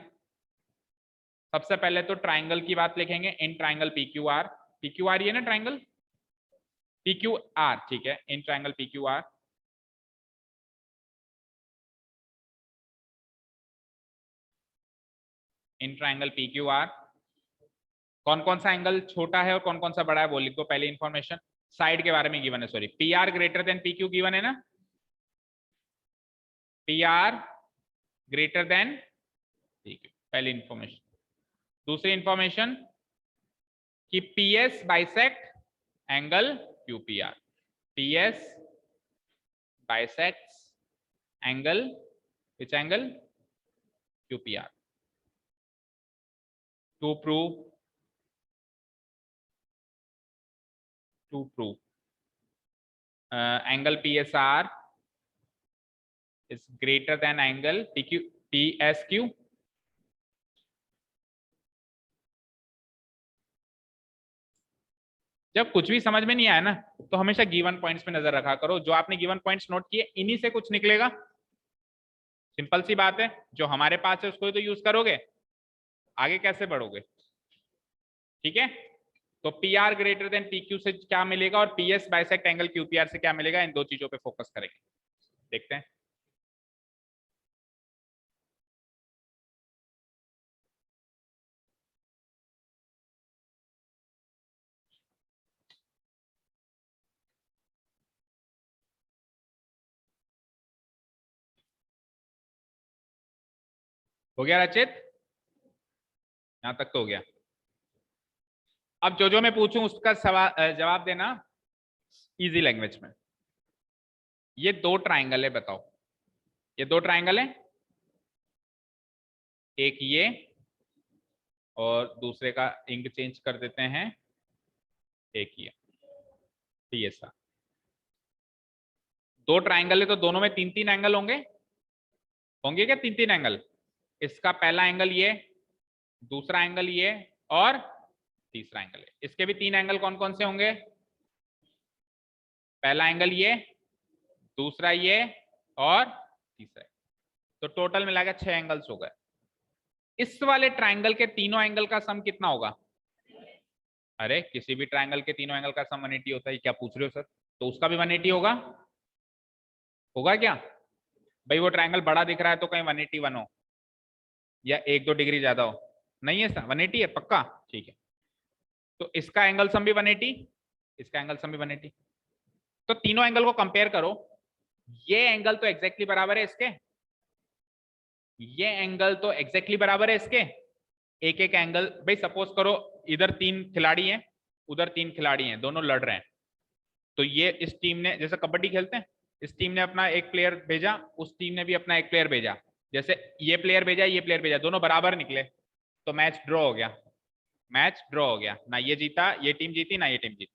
[SPEAKER 1] सबसे पहले तो ट्राइंगल की बात लिखेंगे, इन ट्राइंगल PQR, PQR ये ना ट्राइंगल PQR, ठीक है, in triangle PQR in triangle P Q are. कौन कौन सा एंगल छोटा है और कौन कौन सा बड़ा है वो लिख दो। पहले इंफॉर्मेशन साइड के बारे में गिवन है, sorry, P R greater than P Q given है ना, P R greater than P Q, पहली इंफॉर्मेशन। दूसरी इंफॉर्मेशन कि P S bisect angle Q P R, P S bisects angle, which angle, QPR, to prove angle PSR is greater than angle PSQ. जब कुछ भी समझ में नहीं आया ना तो हमेशा गिवन पॉइंट्स पे नजर रखा करो। जो आपने गिवन पॉइंट्स नोट किए इन्हीं से कुछ निकलेगा। सिंपल सी बात है, जो हमारे पास है उसको ही तो यूज करोगे, आगे कैसे बढ़ोगे। ठीक है, तो P R greater than P Q से क्या मिलेगा और P S bisect angle QPR से क्या मिलेगा, इन दो चीजों पे फोकस करेंगे। देखते हैं। हो गया रचित, यहां तक तो हो गया। अब जो मैं पूछूं उसका सवाल जवाब देना इजी लैंग्वेज में। ये दो ट्राइंगल है, बताओ, ये दो ट्राइंगल है, एक ये और दूसरे का इंक चेंज कर देते हैं, एक ये, ये सा दो ट्राइंगल है तो दोनों में तीन तीन एंगल होंगे, होंगे क्या तीन तीन एंगल। इसका पहला एंगल ये, दूसरा एंगल ये और तीसरा एंगल है। इसके भी तीन एंगल कौन कौन से होंगे, पहला एंगल ये, दूसरा ये और तीसरा। तो टोटल मिलाकर 6 एंगल्स हो गए। इस वाले ट्राइंगल के तीनों एंगल का सम कितना होगा। अरे किसी भी ट्राइंगल के तीनों एंगल का सम 180 होता है, क्या पूछ रहे हो सर। तो उसका भी 180 होगा, होगा क्या भाई। वो ट्राइंगल बड़ा दिख रहा है तो कहीं 181 हो या 1-2 डिग्री ज्यादा हो, नहीं है सर 180 है पक्का। ठीक है, तो इसका एंगल सम भी 180, इसका एंगल सम भी 180। तो तीनों एंगल को कंपेयर करो, ये एंगल तो एग्जैक्टली बराबर है इसके, ये एंगल तो एग्जैक्टली बराबर है इसके। एक एक एंगल भाई, सपोज करो इधर 3 खिलाड़ी हैं, उधर 3 खिलाड़ी हैं, दोनों लड़ रहे हैं। तो ये इस टीम ने, जैसे कबड्डी खेलते हैं, इस टीम ने अपना एक प्लेयर भेजा, उस टीम ने भी अपना एक प्लेयर भेजा। जैसे ये प्लेयर भेजा, ये प्लेयर भेजा, दोनों बराबर निकले तो मैच ड्रॉ हो गया, मैच ड्रॉ हो गया। ना ये जीता, ये टीम जीती, ना ये टीम जीती।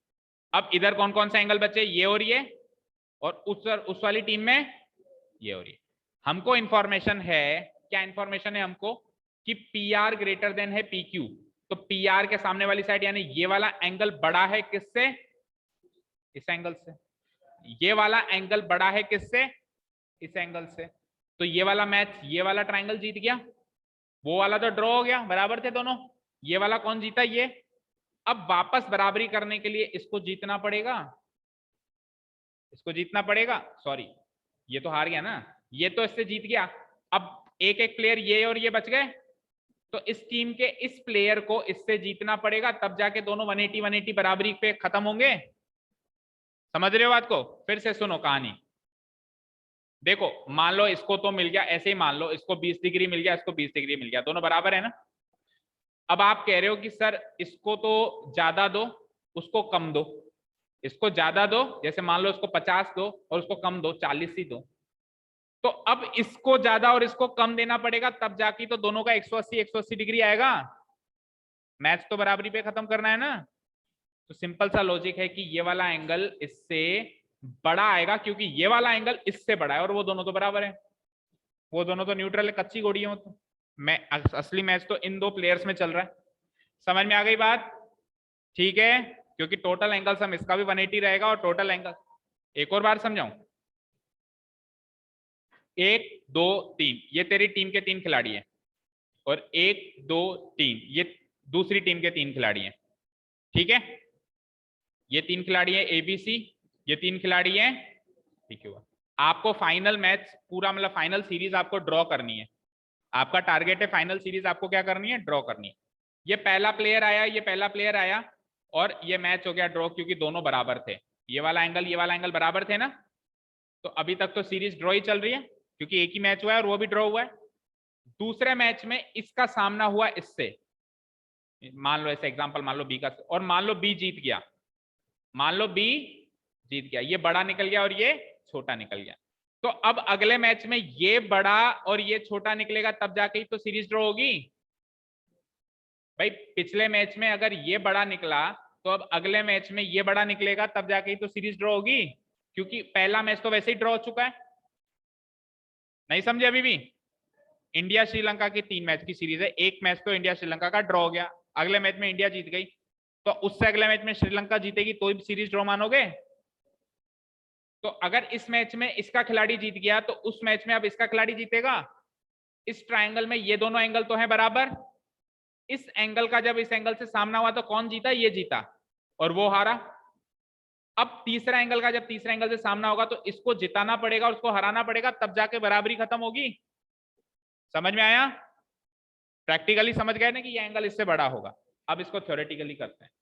[SPEAKER 1] अब इधर कौन कौन से एंगल बचे, ये और उस वाली टीम में ये और ये। हमको इंफॉर्मेशन है, क्या इंफॉर्मेशन है हमको, कि पी आर ग्रेटर देन है पी क्यू। तो पी आर के सामने वाली साइड यानी ये वाला एंगल बड़ा है किससे, इस एंगल से। ये वाला एंगल बड़ा है किससे, इस एंगल से। तो ये वाला मैच, ये वाला ट्राइंगल जीत गया, वो वाला तो ड्रॉ हो गया, बराबर थे दोनों। ये वाला कौन जीता, ये। अब वापस बराबरी करने के लिए इसको जीतना पड़ेगा, इसको जीतना पड़ेगा, सॉरी ये तो हार गया ना, ये तो इससे जीत गया। अब एक एक प्लेयर ये और ये बच गए, तो इस टीम के इस प्लेयर को इससे जीतना पड़ेगा, तब जाके दोनों 180 बराबरी पे खत्म होंगे। समझ रहे हो बात को। फिर से सुनो कहानी। देखो मान लो इसको तो मिल गया, ऐसे ही मान लो इसको 20 डिग्री मिल गया, इसको 20 डिग्री मिल गया, दोनों बराबर है ना। अब आप कह रहे हो कि सर इसको तो ज्यादा दो, उसको कम दो। इसको ज्यादा दो, जैसे मान लो इसको 50 दो और उसको कम दो 40 ही दो। तो अब इसको ज्यादा और इसको कम देना पड़ेगा, तब जाके तो दोनों का 180 डिग्री आएगा। मैच तो बराबरी पे खत्म करना है ना। तो सिंपल सा लॉजिक है कि ये वाला एंगल इससे बड़ा आएगा, क्योंकि ये वाला एंगल इससे बड़ा है और वो दोनों तो बराबर है, वो दोनों तो न्यूट्रल है, कच्ची गोड़ी है। तो मैं असली मैच तो इन दो प्लेयर्स में चल रहा है। समझ में आ गई बात, ठीक है। क्योंकि टोटल एंगल सम इसका भी 180 रहेगा और टोटल एंगल, एक और बार समझाऊं, 1 2 3 ये तेरी टीम के 3 खिलाड़ी हैं और 1 2 3 ये दूसरी टीम के 3 खिलाड़ी हैं, ठीक है। ये 3 खिलाड़ी हैं एबीसी, ये 3 खिलाड़ी हैं पीक्यू। आपको फाइनल मैच पूरा, मतलब फाइनल सीरीज आपको ड्रॉ करनी है। आपका टारगेट है फाइनल सीरीज आपको क्या करनी है, ड्रॉ करनी है। ये पहला प्लेयर आया, ये पहला प्लेयर आया और ये मैच हो गया ड्रॉ, क्योंकि दोनों बराबर थे। ये वाला एंगल बराबर थे ना, तो अभी तक तो सीरीज ड्रॉ ही चल रही है, क्योंकि एक ही मैच हुआ है और वो भी ड्रॉ हुआ है। दूसरे मैच में इसका सामना हुआ इससे, मान लो ऐसे एग्जांपल, मान लो बी का, और मान लो बी जीत गया, मान लो बी जीत गया, ये बड़ा निकल गया और ये छोटा निकल गया। तो अब अगले मैच में ये बड़ा और ये छोटा निकलेगा, तब जाके ही तो सीरीज ड्रॉ होगी भाई। पिछले मैच में अगर ये बड़ा निकला तो अब अगले मैच में ये बड़ा निकलेगा, तब जाके ही तो सीरीज ड्रॉ होगी, क्योंकि पहला मैच तो वैसे ही ड्रॉ हो चुका है। नहीं समझे अभी भी? इंडिया श्रीलंका की 3 मैच की सीरीज है, एक मैच तो इंडिया श्रीलंका का ड्रॉ हो गया, अगले मैच में इंडिया जीत गई, तो उससे अगले मैच में श्रीलंका जीतेगी तो भी सीरीज ड्रॉ मानोगे? तो अगर इस मैच में इसका खिलाड़ी जीत गया तो उस मैच में अब इसका खिलाड़ी जीतेगा। इस ट्रायंगल में ये दोनों एंगल तो है बराबर, इस एंगल का जब इस एंगल से सामना हुआ तो कौन जीता, ये जीता और वो हारा। अब तीसरा एंगल का जब तीसरा एंगल से सामना होगा तो इसको जिताना पड़ेगा और उसको हराना पड़ेगा, तब जाके बराबरी खत्म होगी। समझ में आया? प्रैक्टिकली समझ गए ना कि ये एंगल इससे बड़ा होगा। अब इसको थ्योरेटिकली करते हैं।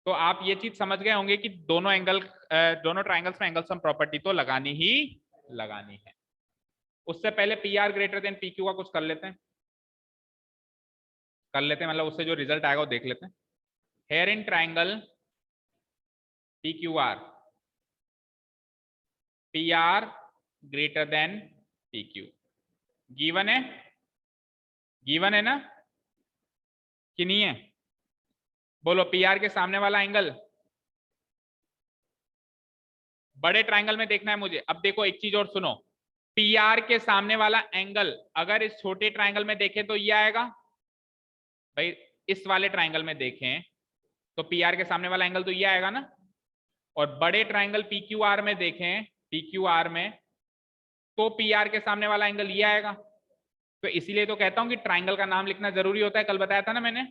[SPEAKER 1] तो आप ये चीज समझ गए होंगे कि दोनों ट्राइंगल्स में एंगल सम प्रॉपर्टी तो लगानी ही लगानी है। उससे पहले P R greater than P Q का कुछ कर लेते हैं, मतलब उससे जो रिजल्ट आएगा वो देख लेते हैं। Here in triangle P Q are, P R greater than P Q given है, गिवन है ना कि नहीं है? बोलो, पी आर के सामने वाला एंगल बड़े ट्राइंगल में देखना है मुझे। अब देखो एक चीज और सुनो, पी आर के सामने वाला एंगल अगर इस छोटे ट्राइंगल में देखें तो ये आएगा भाई, इस वाले ट्राइंगल में देखें तो पी आर के सामने वाला एंगल तो ये आएगा ना, और बड़े ट्राइंगल पी क्यू आर में देखें, पी क्यू आर में, तो पी आर के सामने वाला एंगल ये आएगा। तो इसीलिए तो कहता हूं कि ट्राइंगल का नाम लिखना जरूरी होता है, कल बताया था ना मैंने,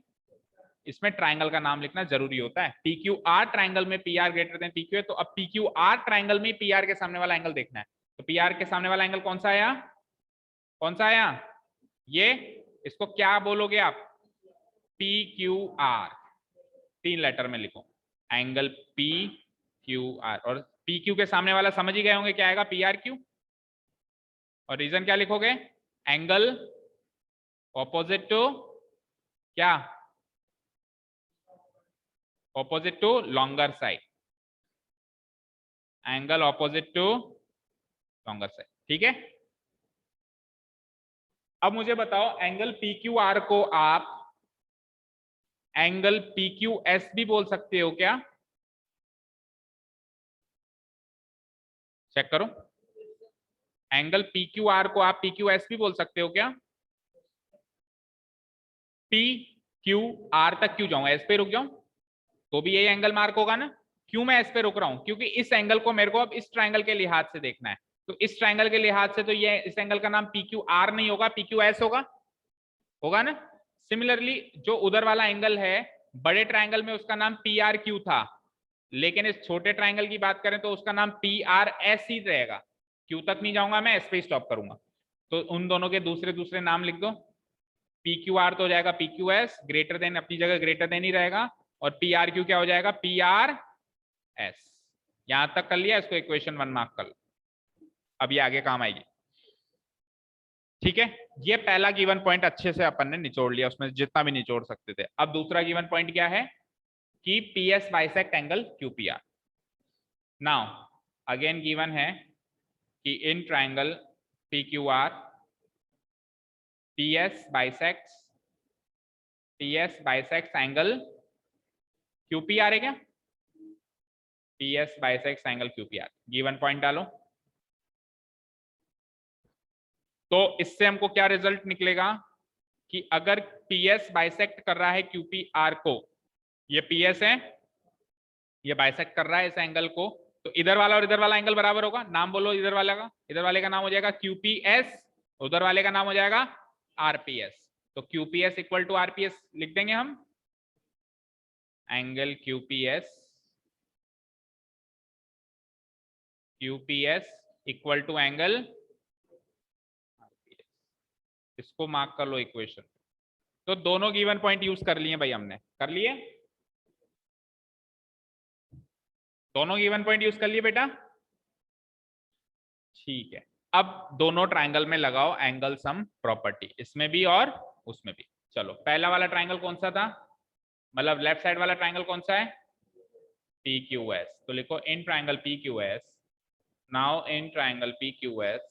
[SPEAKER 1] इसमें ट्राइंगल का नाम लिखना जरूरी होता है। पी क्यू आर ट्राइंगल में P R greater than P Q है, तो अब पी क्यू आर ट्राइंगल में पी आर के सामने वाला एंगल देखना है। तो पी आर के सामने वाला एंगल कौन सा आया, कौन सा आया? ये, इसको क्या बोलोगे आप? पी क्यू आर, 3 लेटर में लिखो, एंगल पी क्यू आर। और पी क्यू के सामने वाला समझ ही गए होंगे क्या आएगा, पी आर क्यू। और रीजन क्या लिखोगे? एंगल ऑपोजिट टू क्या, opposite to longer side, angle opposite to longer side. ठीक है, अब मुझे बताओ, एंगल पी क्यू आर को आप एंगल पी क्यू एस भी बोल सकते हो क्या? चेक करो, एंगल पी क्यू आर को आप पी क्यू एस भी बोल सकते हो क्या? पी क्यू आर तक क्यों जाऊं, एस पे रुक जाऊं तो भी यही एंगल मार्क होगा ना। क्यों मैं एस पे रुक रहा हूं? क्योंकि इस एंगल को मेरे को अब इस ट्राइंगल के लिहाज से देखना है, तो इस ट्राइंगल के लिहाज से तो ये इस एंगल का नाम पी क्यू आर नहीं होगा, पी क्यू एस होगा, होगा ना। सिमिलरली जो उधर वाला एंगल है बड़े ट्राइंगल में, उसका नाम पी आर क्यू था, लेकिन इस छोटे ट्राइंगल की बात करें तो उसका नाम पी आर एस ही रहेगा। क्यू तक नहीं जाऊंगा मैं, एस पे स्टॉप करूंगा। तो उन दोनों के दूसरे दूसरे नाम लिख दो, पी क्यू आर तो हो जाएगा P Q S, greater than अपनी जगह ग्रेटर देन ही रहेगा, और पी आर क्यू क्या हो जाएगा, पी आर एस। यहां तक कर लिया, इसको इक्वेशन 1 मार्क कर लो, अब ये आगे काम आएगी। ठीक है, ये पहला गिवन पॉइंट अच्छे से अपन ने निचोड़ लिया, उसमें जितना भी निचोड़ सकते थे। अब दूसरा गिवन पॉइंट क्या है कि P S bisect angle Q P R. Now again given है कि in triangle P Q R P S bisect angle Q P R है क्या? P S bisect angle Q P R, given point डालो। तो इससे हमको क्या result निकलेगा कि अगर पी एस बाइसेक्ट कर रहा है क्यू पी आर को, ये पी एस है, ये बाइसेक्ट कर रहा है इस एंगल को, तो इधर वाला और इधर वाला एंगल बराबर होगा। नाम बोलो इधर वाले का, इधर वाले का नाम हो जाएगा क्यूपीएस, उधर वाले का नाम हो जाएगा आरपीएस। तो क्यूपीएस इक्वल टू आरपीएस लिख देंगे हम, angle QPS equal to angle RPS. इसको मार्क कर लो इक्वेशन। तो दोनों गिवन पॉइंट यूज कर लिए भाई, हमने कर लिए, दोनों गिवन पॉइंट यूज कर लिए बेटा। ठीक है, अब दोनों ट्रायंगल में लगाओ एंगल सम प्रॉपर्टी, इसमें भी और उसमें भी। चलो पहला वाला ट्रायंगल कौन सा था, मतलब लेफ्ट साइड वाला ट्रायंगल कौन सा है, पी क्यू एस। तो लिखो in triangle P Q S, now in triangle P Q S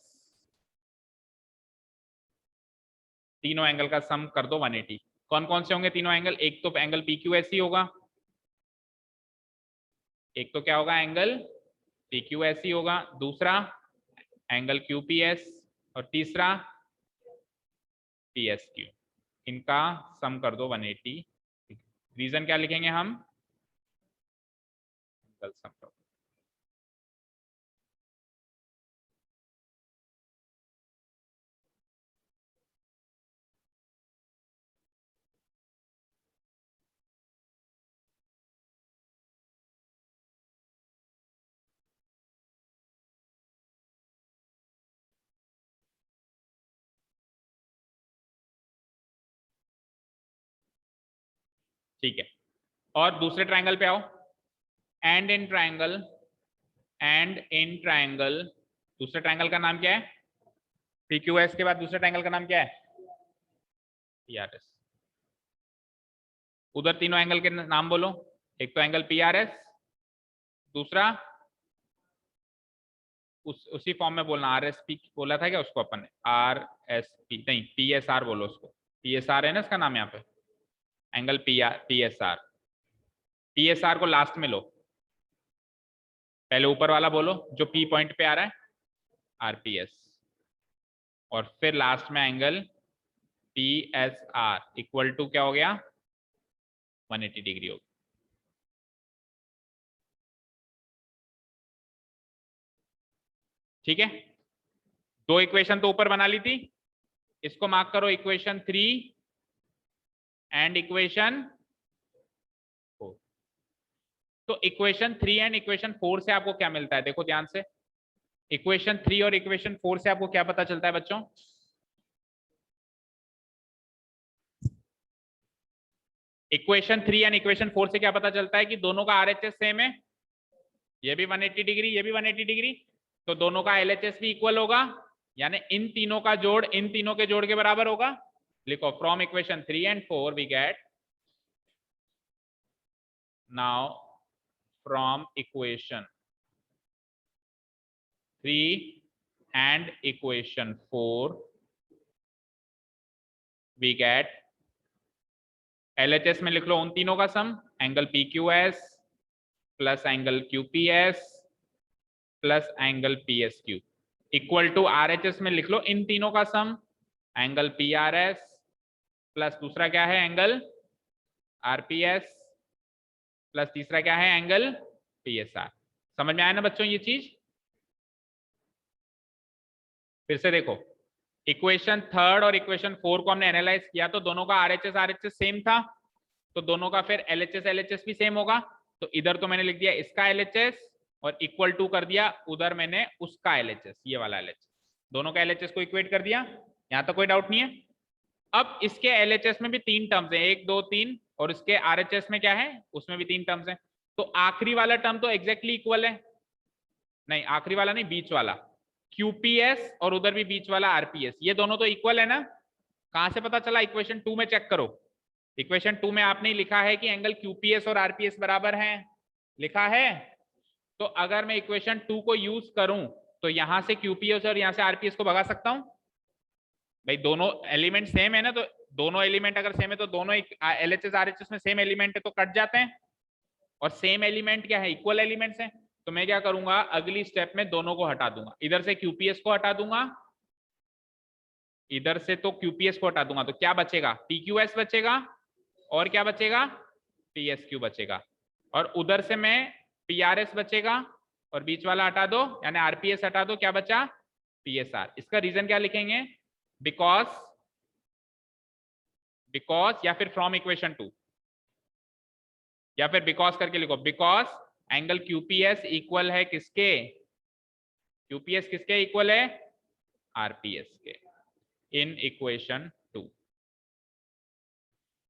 [SPEAKER 1] तीनों एंगल का सम कर दो 180। कौन कौन से होंगे तीनों एंगल, एक तो एंगल पी क्यू एस ही होगा, एक तो क्या होगा एंगल पी क्यू एस ही होगा, दूसरा एंगल क्यू पी एस, और तीसरा पी एस क्यू। इनका सम कर दो 180। रीजन क्या लिखेंगे हम, एंगल सम प्रॉपर्टी। ठीक है, और दूसरे ट्रायंगल पे आओ, and in triangle, and in triangle, दूसरे ट्रायंगल का नाम क्या है, पी क्यू एस के बाद दूसरे ट्रायंगल का नाम क्या है, पी आर एस। उधर तीनों एंगल के नाम बोलो, एक तो एंगल पी आर एस, दूसरा उसी फॉर्म में बोलना, आर एस पी बोला था क्या उसको अपन ने, आर एस पी नहीं, पी एस आर बोलो उसको, पी एस आर है ना इसका नाम यहाँ पे, angle P S are. P S are को लास्ट में लो, पहले ऊपर वाला बोलो जो पी पॉइंट पे आ रहा है, आरपीएस, और फिर लास्ट में angle P S R equal to क्या हो गया, 180 डिग्री हो गया। ठीक है, दो इक्वेशन तो ऊपर बना ली थी, इसको मार्क करो इक्वेशन 3 एंड इक्वेशन 4। तो इक्वेशन 3 एंड इक्वेशन 4 से आपको क्या मिलता है, देखो ध्यान से, इक्वेशन 3 और इक्वेशन 4 से आपको क्या पता चलता है बच्चों, इक्वेशन 3 एंड इक्वेशन 4 से क्या पता चलता है कि दोनों का आरएचएस सेम है, ये भी 180 डिग्री, ये भी 180 डिग्री, तो दोनों का एलएचएस भी इक्वल होगा, यानी इन तीनों का जोड़ इन तीनों के जोड़ के बराबर होगा। लिखो from equation 3 and 4 we get, now from equation 3 and equation 4 we get, LHS में लिख लो उन तीनों का sum, angle P Q S plus angle Q P S plus angle P S Q, equal to RHS में लिख लो इन तीनों का sum, angle P R S plus दूसरा क्या है एंगल आरपीएस प्लस तीसरा क्या है एंगल पी एस आर। समझ में आया ना बच्चों ये चीज, फिर से देखो, इक्वेशन 3 और इक्वेशन 4 को हमने एनालाइज किया तो दोनों का आरएचएस सेम था, तो दोनों का फिर एलएचएस भी सेम होगा, तो इधर तो मैंने लिख दिया इसका एलएचएस और इक्वल टू कर दिया उधर मैंने उसका एलएचएस, ये वाला एलएचएस, दोनों का एलएचएस को इक्वेट कर दिया, यहां तक कोई डाउट नहीं है। अब इसके एलएचएस में भी 3 टर्म्स हैं, 1 2 3, और इसके आरएचएस में क्या है उसमें भी 3 टर्म्स हैं, तो आखिरी वाला टर्म तो एग्जैक्टली इक्वल है, नहीं आखिरी वाला नहीं, बीच वाला क्यूपीएस और उधर भी बीच वाला आरपीएस, ये दोनों तो इक्वल है ना। कहां से पता चला, इक्वेशन 2 में चेक करो, इक्वेशन 2 में आपने लिखा है कि एंगल क्यूपीएस और आरपीएस बराबर हैं, लिखा है, तो अगर मैं इक्वेशन 2 को यूज करूं तो यहां से क्यूपीएस और यहां से आरपीएस को भगा सकता हूं, भाई दोनों एलिमेंट सेम है ना, तो दोनों एलिमेंट अगर सेम है तो दोनों एलएचएस आरएचएस में सेम एलिमेंट है तो कट जाते हैं, और सेम एलिमेंट क्या है, इक्वल एलिमेंट्स हैं, तो मैं क्या करूंगा अगली स्टेप में दोनों को हटा दूंगा, इधर से क्यूपीएस को हटा दूंगा, इधर से तो क्यूपीएस को हटा दूंगा, तो क्या बचेगा पीक्यूएस बचेगा, और क्या बचेगा पीएसक्यू बचेगा, और उधर से मैं पीआरएस बचेगा, और बीच वाला हटा दो यानी आरपीएस हटा दो, क्या बचा पीएसआर। इसका रीजन क्या लिखेंगे, बिकॉज या फिर फ्रॉम इक्वेशन 2, या फिर बिकॉज करके लिखो, बिकॉज एंगल क्यूपीएस इक्वल है किसके, क्यूपीएस किसके इक्वल है आरपीएस के, इन इक्वेशन 2।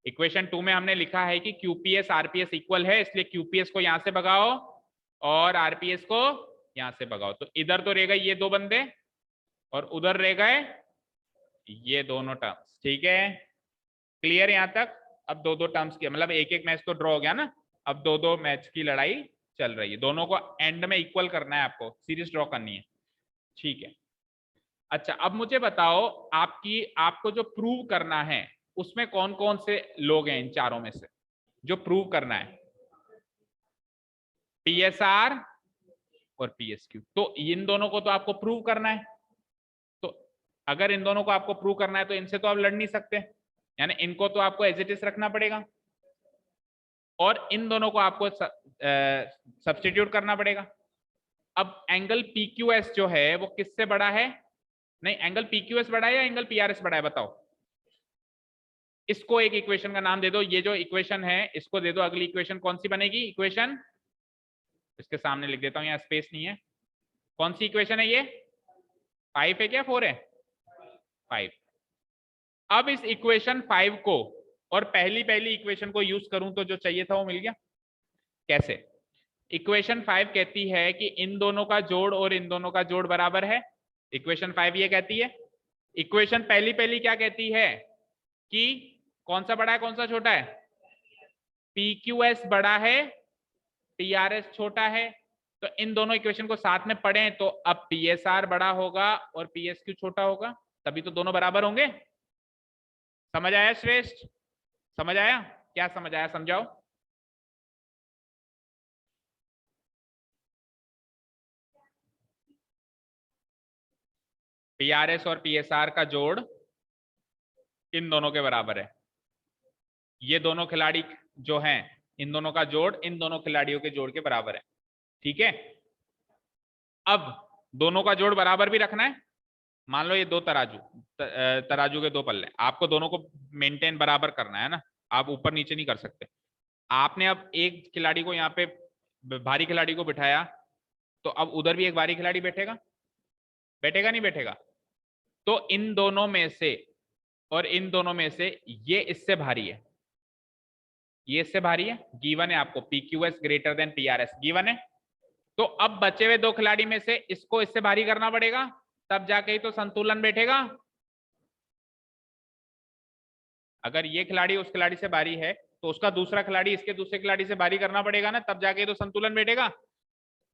[SPEAKER 1] इक्वेशन 2 में हमने लिखा है कि क्यूपीएस आरपीएस इक्वल है, इसलिए क्यूपीएस को यहां से भगाओ और आरपीएस को यहां से भगाओ, तो इधर तो रह गए ये दो बंदे और उधर रह गए ये दोनों टर्म्स। ठीक है, क्लियर यहां तक? अब दो दो टर्म्स की मतलब एक एक मैच तो ड्रॉ हो गया ना, अब दो दो मैच की लड़ाई चल रही है, दोनों को एंड में इक्वल करना है, आपको सीरीज ड्रॉ करनी है। ठीक है, अच्छा अब मुझे बताओ आपको जो प्रूव करना है उसमें कौन कौन से लोग हैं इन चारों में से जो प्रूव करना है? पीएसआर और पीएसक्यू, तो इन दोनों को तो आपको प्रूव करना है। तो अगर इन दोनों को आपको प्रूव करना है तो इनसे तो आप लड़ नहीं सकते, यानी इनको तो आपको एज इट इज रखना पड़ेगा और इन दोनों को आपको सब्स्टिट्यूट करना पड़ेगा। अब एंगल पीक्यूएस जो है वो किससे बड़ा है? नहीं, एंगल पीक्यूएस बड़ा है या एंगल पीआरएस बड़ा है बताओ? इसको एक इक्वेशन का नाम दे दो, ये जो इक्वेशन है इसको दे दो, अगली इक्वेशन कौन सी बनेगी? इक्वेशन इसके सामने लिख देता हूं, यहाँ स्पेस नहीं है। कौन सी इक्वेशन है ये? 5 है क्या 4 है? 5। अब इस इक्वेशन 5 को और पहली इक्वेशन को यूज करूं तो जो चाहिए था वो मिल गया। कैसे? इक्वेशन 5 कहती है कि इन दोनों का जोड़ और इन दोनों का जोड़ बराबर है, इक्वेशन 5 ये कहती है। इक्वेशन पहली क्या कहती है कि कौन सा बड़ा है कौन सा छोटा है? पीक्यूएस बड़ा है, पीआरएस छोटा है। तो इन दोनों इक्वेशन को साथ में पढ़ें तो अब पीएसआर बड़ा होगा और पीएसक्यू छोटा होगा, तभी तो दोनों बराबर होंगे। समझ आया श्रेष्ठ? समझ आया? क्या समझ आया समझाओ। पीआरएस और पीएसआर का जोड़ इन दोनों के बराबर है। ये दोनों खिलाड़ी जो हैं इन दोनों का जोड़ इन दोनों खिलाड़ियों के जोड़ के बराबर है। ठीक है, अब दोनों का जोड़ बराबर भी रखना है। मान लो ये दो तराजू के दो पल्ले, आपको दोनों को मेंटेन बराबर करना है ना, आप ऊपर नीचे नहीं कर सकते। आपने अब एक खिलाड़ी को यहाँ पे भारी खिलाड़ी को बिठाया तो अब उधर भी एक भारी खिलाड़ी बैठेगा, बैठेगा नहीं बैठेगा? तो इन दोनों में से और इन दोनों में से ये इससे भारी है, ये इससे भारी है, गिवन है आपको पीक्यूएस ग्रेटर देन पीआरएस, गिवन है। तो अब बचे हुए दो खिलाड़ी में से इसको इससे भारी करना पड़ेगा, तब जाके ही तो संतुलन बैठेगा। अगर ये खिलाड़ी उस खिलाड़ी से भारी है तो उसका दूसरा खिलाड़ी इसके दूसरे खिलाड़ी से भारी करना पड़ेगा ना, तब जाके तो संतुलन बैठेगा।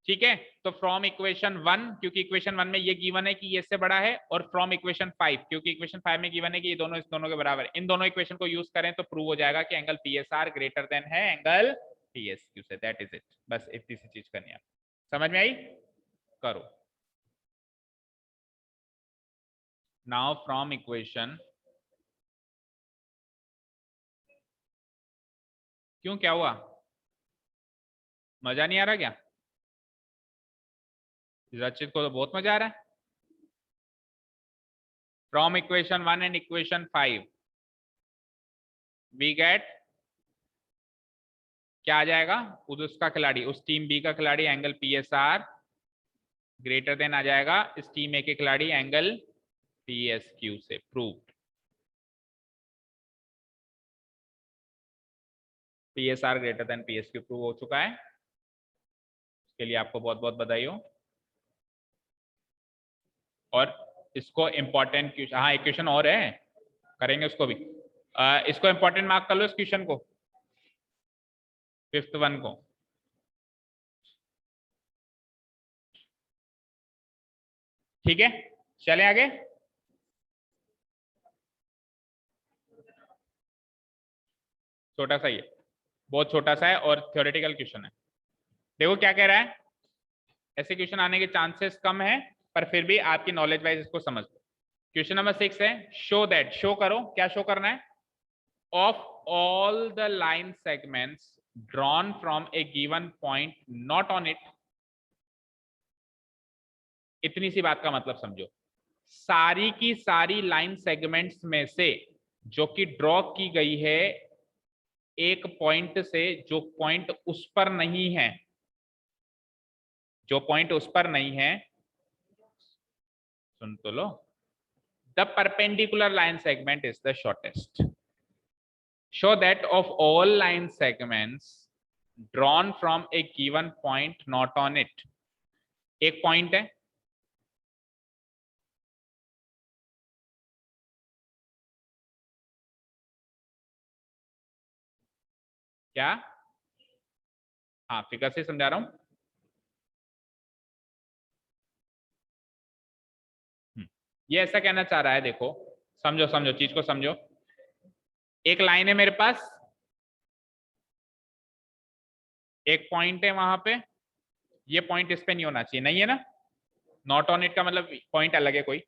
[SPEAKER 1] ठीक है, तो फ्रॉम इक्वेशन 1, क्योंकि इक्वेशन 1 में ये गिवन है कि ये इससे बड़ा है, और फ्रॉम इक्वेशन 5 क्योंकि इक्वेशन 5 में गिवन है कि ये दोनों इस दोनों के बराबर है, इन दोनों इक्वेशन को यूज करें तो प्रूव हो जाएगा कि एंगल पीएसआर ग्रेटर देन है एंगल पीएसक्यू से। दैट इज इट, बस इतनी सी चीज करनी है। समझ में आई? करो। नाउ फ्रॉम इक्वेशन, क्यों क्या हुआ? मजा नहीं आ रहा क्या? रचित को तो बहुत मजा आ रहा है। From equation 1 and equation 5 we get, क्या आ जाएगा? उसका खिलाड़ी, उस टीम बी का खिलाड़ी एंगल पीएसआर ग्रेटर देन आ जाएगा इस टीम ए के खिलाड़ी एंगल पीएसक्यू से। Proved. PSR greater than PSQ prove हो चुका है, इसके लिए आपको बहुत बहुत बधाई हो। और इसको इंपॉर्टेंट क्वेश्चन, हाँ एक क्वेश्चन और है, करेंगे उसको भी। इसको इंपॉर्टेंट मार्क कर लो इस क्वेश्चन को, 5th 1 को। ठीक है, चले आगे। छोटा सा ही है, बहुत छोटा सा है और थ्योरेटिकल क्वेश्चन है। देखो क्या कह रहा है, ऐसे क्वेश्चन आने के चांसेस कम है पर फिर भी आपकी नॉलेज वाइज इसको समझ लो। क्वेश्चन नंबर 6 है, शो दैट, शो करो, क्या शो करना है? Of all the line segments drawn from A given point not on it. इतनी सी बात का मतलब समझो, सारी की सारी लाइन सेगमेंट्स में से जो कि ड्रॉ की गई है एक पॉइंट से, जो पॉइंट उस पर नहीं है, जो पॉइंट उस पर नहीं है, सुन तो लो, the perpendicular line segment is the shortest. Show that of all line segments drawn from a given point not on it. एक पॉइंट है, क्या? हाँ, फिगर से समझा रहा हूं। ये ऐसा कहना चाह रहा है, देखो समझो समझो चीज को समझो। एक लाइन है मेरे पास, एक पॉइंट है वहां पे, ये पॉइंट इस पे नहीं होना चाहिए, नहीं है ना? नॉट ऑन इट का मतलब पॉइंट अलग है कोई।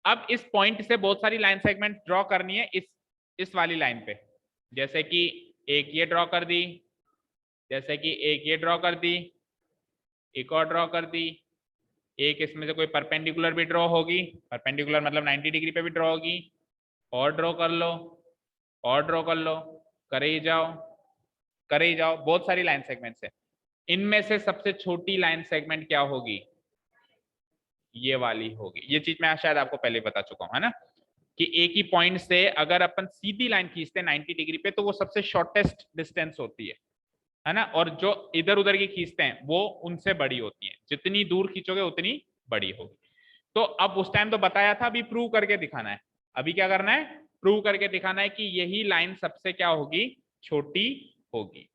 [SPEAKER 1] अब इस पॉइंट से बहुत सारी लाइन सेगमेंट ड्रॉ करनी है इस वाली लाइन पे। जैसे कि एक ये ड्रॉ कर दी, जैसे कि एक ये ड्रॉ कर दी, एक और ड्रॉ कर दी, एक इसमें से कोई परपेंडिकुलर भी ड्रॉ होगी, परपेंडिकुलर मतलब 90 डिग्री पे भी ड्रॉ होगी, और ड्रॉ कर लो, और ड्रॉ कर लो, करे ही जाओ, करे ही जाओ, बहुत सारी लाइन सेगमेंट्स है। इनमें से सबसे छोटी लाइन सेगमेंट क्या होगी? ये वाली होगी। ये चीज मैं शायद आपको पहले बता चुका हूं, है ना, कि एक ही पॉइंट से अगर अपन सीधी लाइन खींचते हैं 90 डिग्री पे तो वो सबसे शॉर्टेस्ट डिस्टेंस होती है ना, और जो इधर उधर की खींचते हैं वो उनसे बड़ी होती है, जितनी दूर खींचोगे उतनी बड़ी होगी। तो अब उस टाइम तो बताया था, अभी प्रूव करके दिखाना है। अभी क्या करना है? प्रूव करके दिखाना है कि यही लाइन सबसे क्या होगी? छोटी होगी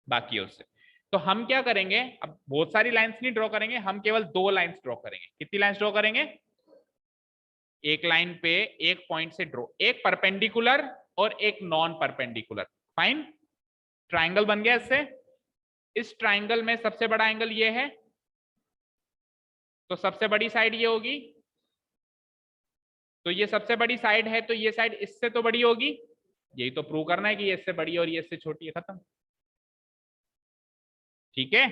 [SPEAKER 1] बाकियों से। तो हम क्या करेंगे, अब बहुत सारी लाइंस नहीं ड्रॉ करेंगे, हम केवल 2 लाइंस ड्रॉ करेंगे। कितनी लाइंस ड्रॉ करेंगे? एक लाइन पे एक पॉइंट से ड्रॉ, एक परपेंडिकुलर और एक नॉन परपेंडिकुलर। फाइन, ट्राइंगल बन गया इससे। इस ट्राइंगल में सबसे बड़ा एंगल ये है, तो सबसे बड़ी साइड ये होगी, तो ये सबसे बड़ी साइड है, तो ये साइड इससे तो बड़ी होगी। यही तो प्रूव करना है कि ये इससे बड़ी और ये इससे छोटी है, खत्म। ठीक है,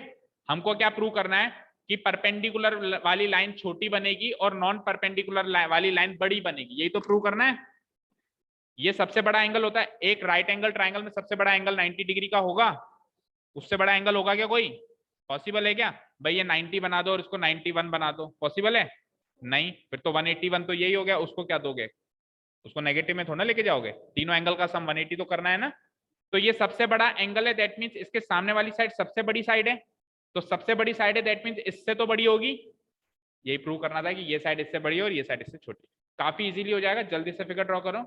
[SPEAKER 1] हमको क्या प्रूव करना है कि परपेंडिकुलर वाली लाइन छोटी बनेगी और नॉन परपेंडिकुलर वाली लाइन बड़ी बनेगी, यही तो प्रूव करना है। ये सबसे बड़ा एंगल होता है, एक राइट एंगल ट्राइंगल में सबसे बड़ा एंगल 90 डिग्री का होगा, उससे बड़ा एंगल होगा क्या कोई? पॉसिबल है क्या भाई? ये 90 बना दो और इसको 91 बना दो, पॉसिबल है? नहीं। फिर तो 181 तो यही हो गया, उसको क्या दोगे? उसको नेगेटिव में थोड़ा लेके जाओगे, तीनों एंगल का सम 180 तो करना है ना। तो ये सबसे बड़ा एंगल है, दैट मीन्स इसके सामने वाली साइड सबसे बड़ी साइड है, तो सबसे बड़ी साइड है दैट मीन्स इससे तो बड़ी होगी। यही प्रूव करना था कि ये साइड इससे बड़ी है और ये साइड इससे छोटी। काफी इजीली हो जाएगा, जल्दी से फिगर ड्रॉ करो,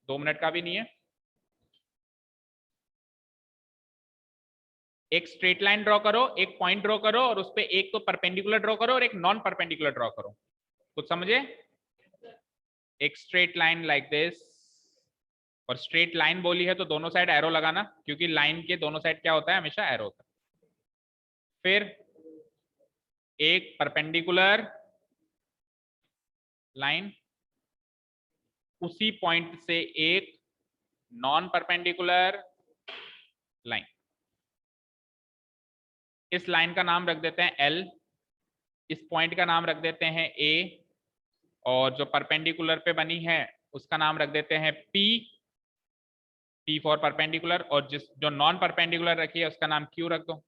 [SPEAKER 1] 2 मिनट का भी नहीं है। एक स्ट्रेट लाइन ड्रॉ करो, एक पॉइंट ड्रॉ करो, और उस पे एक तो परपेंडिकुलर ड्रॉ करो और एक नॉन परपेंडिकुलर ड्रॉ करो। कुछ समझे? एक स्ट्रेट लाइन लाइक दिस, और स्ट्रेट लाइन बोली है तो दोनों साइड एरो लगाना, क्योंकि लाइन के दोनों साइड क्या होता है? हमेशा एरो होता है। फिर एक परपेंडिकुलर लाइन, उसी पॉइंट से एक नॉन परपेंडिकुलर लाइन। इस लाइन का नाम रख देते हैं L, इस पॉइंट का नाम रख देते हैं A, और जो परपेंडिकुलर पे बनी है उसका नाम रख देते हैं P फॉर परपेंडिकुलर, और जिस जो नॉन परपेंडिकुलर रखी है उसका नाम Q रख दो।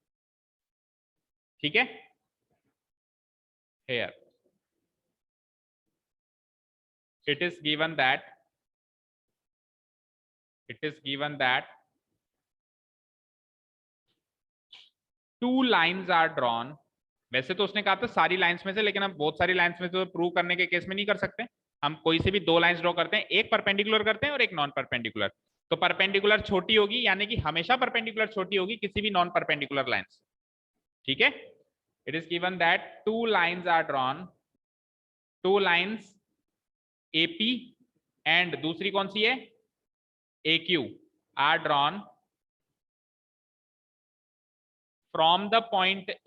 [SPEAKER 1] ठीक है, here it is given that two lines are drawn। वैसे तो उसने कहा था सारी लाइंस में से, लेकिन हम बहुत सारी लाइंस में तो प्रूव करने के केस में नहीं कर सकते, हम कोई से भी 2 लाइंस ड्रॉ करते हैं, एक परपेंडिकुलर करते हैं और एक नॉन परपेंडिकुलर। तो परपेंडिकुलर छोटी होगी, यानी कि हमेशा परपेंडिकुलर छोटी होगी किसी भी नॉन परपेंडिकुलर लाइन से। ठीक है, it is given that 2 lines are drawn, 2 lines AP and दूसरी कौन सी है? AQ are drawn from the point A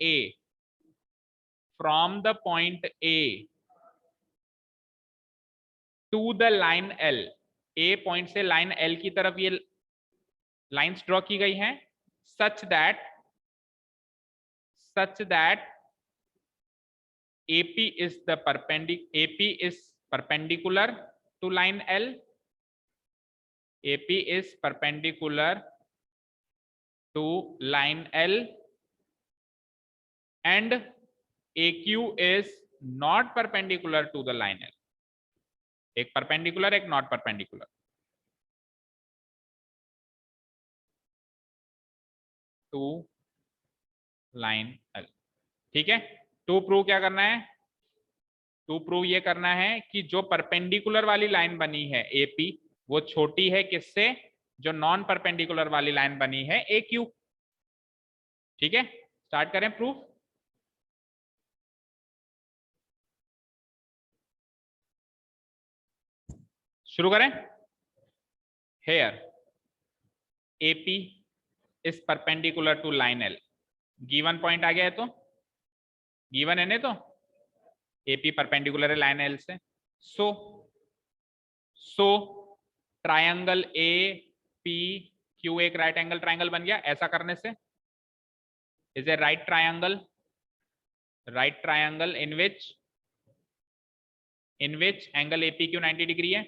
[SPEAKER 1] to the line L। A point से लाइन L की तरफ ये लाइंस ड्रॉ की गई हैं, such that AP is perpendicular to line L, AP is perpendicular to line L, and AQ is not perpendicular to the line L। एक perpendicular, एक not perpendicular. To line L, ठीक है। To prove क्या करना है, to prove ये करना है कि जो परपेंडिकुलर वाली लाइन बनी है एपी, वो छोटी है किससे, जो नॉन परपेंडिकुलर वाली लाइन बनी है ए क्यू। ठीक है, स्टार्ट करें प्रूफ। शुरू करें। Here AP is perpendicular to line L, given point आ गया है, तो गिवन है ना, तो एपी परपेंडिकुलर है लाइन एल से। So triangle A P Q एक राइट एंगल ट्रायंगल बन गया ऐसा करने से। Is a right triangle in which angle AP Q 90 degree है,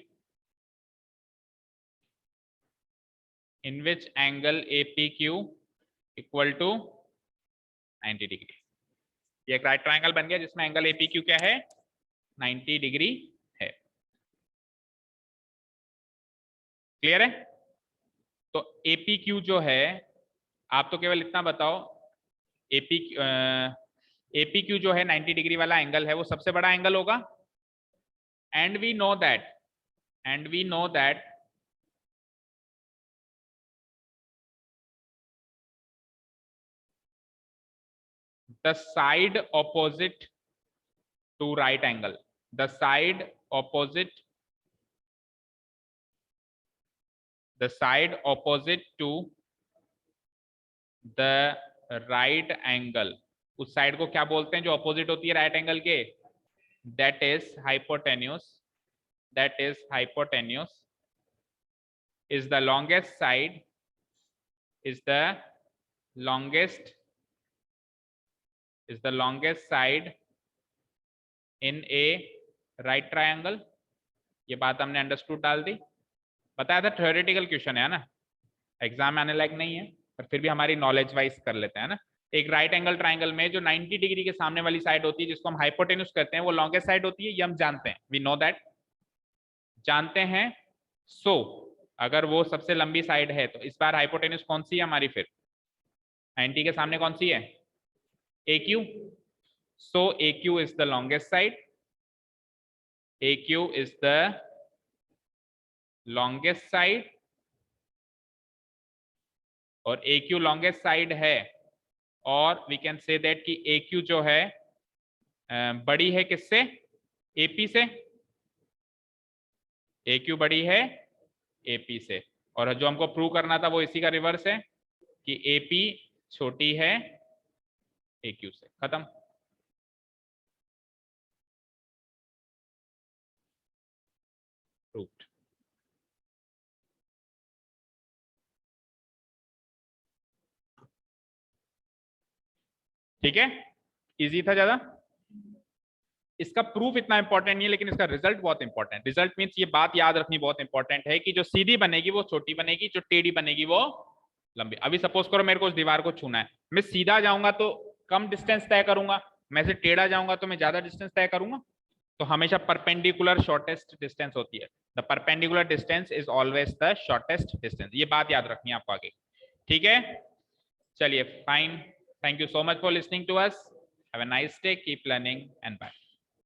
[SPEAKER 1] in which angle AP Q equal to 90 degree. ये एक राइट ट्रायंगल बन गया जिसमें एंगल एपी क्यू क्या है, 90 डिग्री है। क्लियर है। तो एपी क्यू जो है, आप तो केवल इतना बताओ, एपी क्यू जो है 90 डिग्री वाला एंगल है, वो सबसे बड़ा एंगल होगा। And we know that the side opposite to right angle, the side opposite to the right angle, उस साइड को क्या बोलते हैं जो अपोजिट होती है राइट एंगल के, that is hypotenuse is the longest side, is the longest side in a right triangle। ये बात हमने अंडरस्टूड डाल दी, बताया था थ्योरेटिकल क्वेश्चन है ना, एग्जाम में आने लायक नहीं है, पर फिर भी हमारी नॉलेज वाइज कर लेते हैं ना। एक राइट एंगल ट्राइंगल में जो 90 डिग्री के सामने वाली साइड होती है जिसको हम हाइपोटेन्यूज कहते हैं, वो लॉन्गेस्ट साइड होती है, ये हम जानते हैं, वी नो दैट, जानते हैं। सो अगर वो सबसे लंबी साइड है तो इस बार हाइपोटेन्यूज कौन सी है हमारी, फिर 90 के सामने कौन सी है, A Q. So A Q is the longest side, A Q is the longest side, और ए क्यू लॉन्गेस्ट साइड है, और वी कैन से दैट कि ए क्यू जो है बड़ी है किससे, एपी से, ए क्यू बड़ी है एपी से। और जो हमको प्रूव करना था वो इसी का रिवर्स है कि एपी छोटी है ए क्यू से। खत्म। प्रूव्ड। ठीक है, इजी था ज्यादा। इसका प्रूफ इतना इंपॉर्टेंट नहीं है, लेकिन इसका रिजल्ट बहुत इंपॉर्टेंट। रिजल्ट मींस ये बात याद रखनी बहुत इंपॉर्टेंट है कि जो सीधी बनेगी वो छोटी बनेगी, जो टेढ़ी बनेगी वो लंबी। अभी सपोज करो मेरे को उस दीवार को छूना है, मैं सीधा जाऊंगा तो कम डिस्टेंस तय करूंगा, मैं से टेढ़ा जाऊंगा तो मैं ज्यादा डिस्टेंस तय करूंगा। तो हमेशा परपेंडिकुलर शॉर्टेस्ट डिस्टेंस होती है, the perpendicular distance is always the shortest distance. ये बात याद रखनी है आपको आगे। ठीक है, चलिए fine, thank you so much for listening to us, have a nice day, keep learning and bye.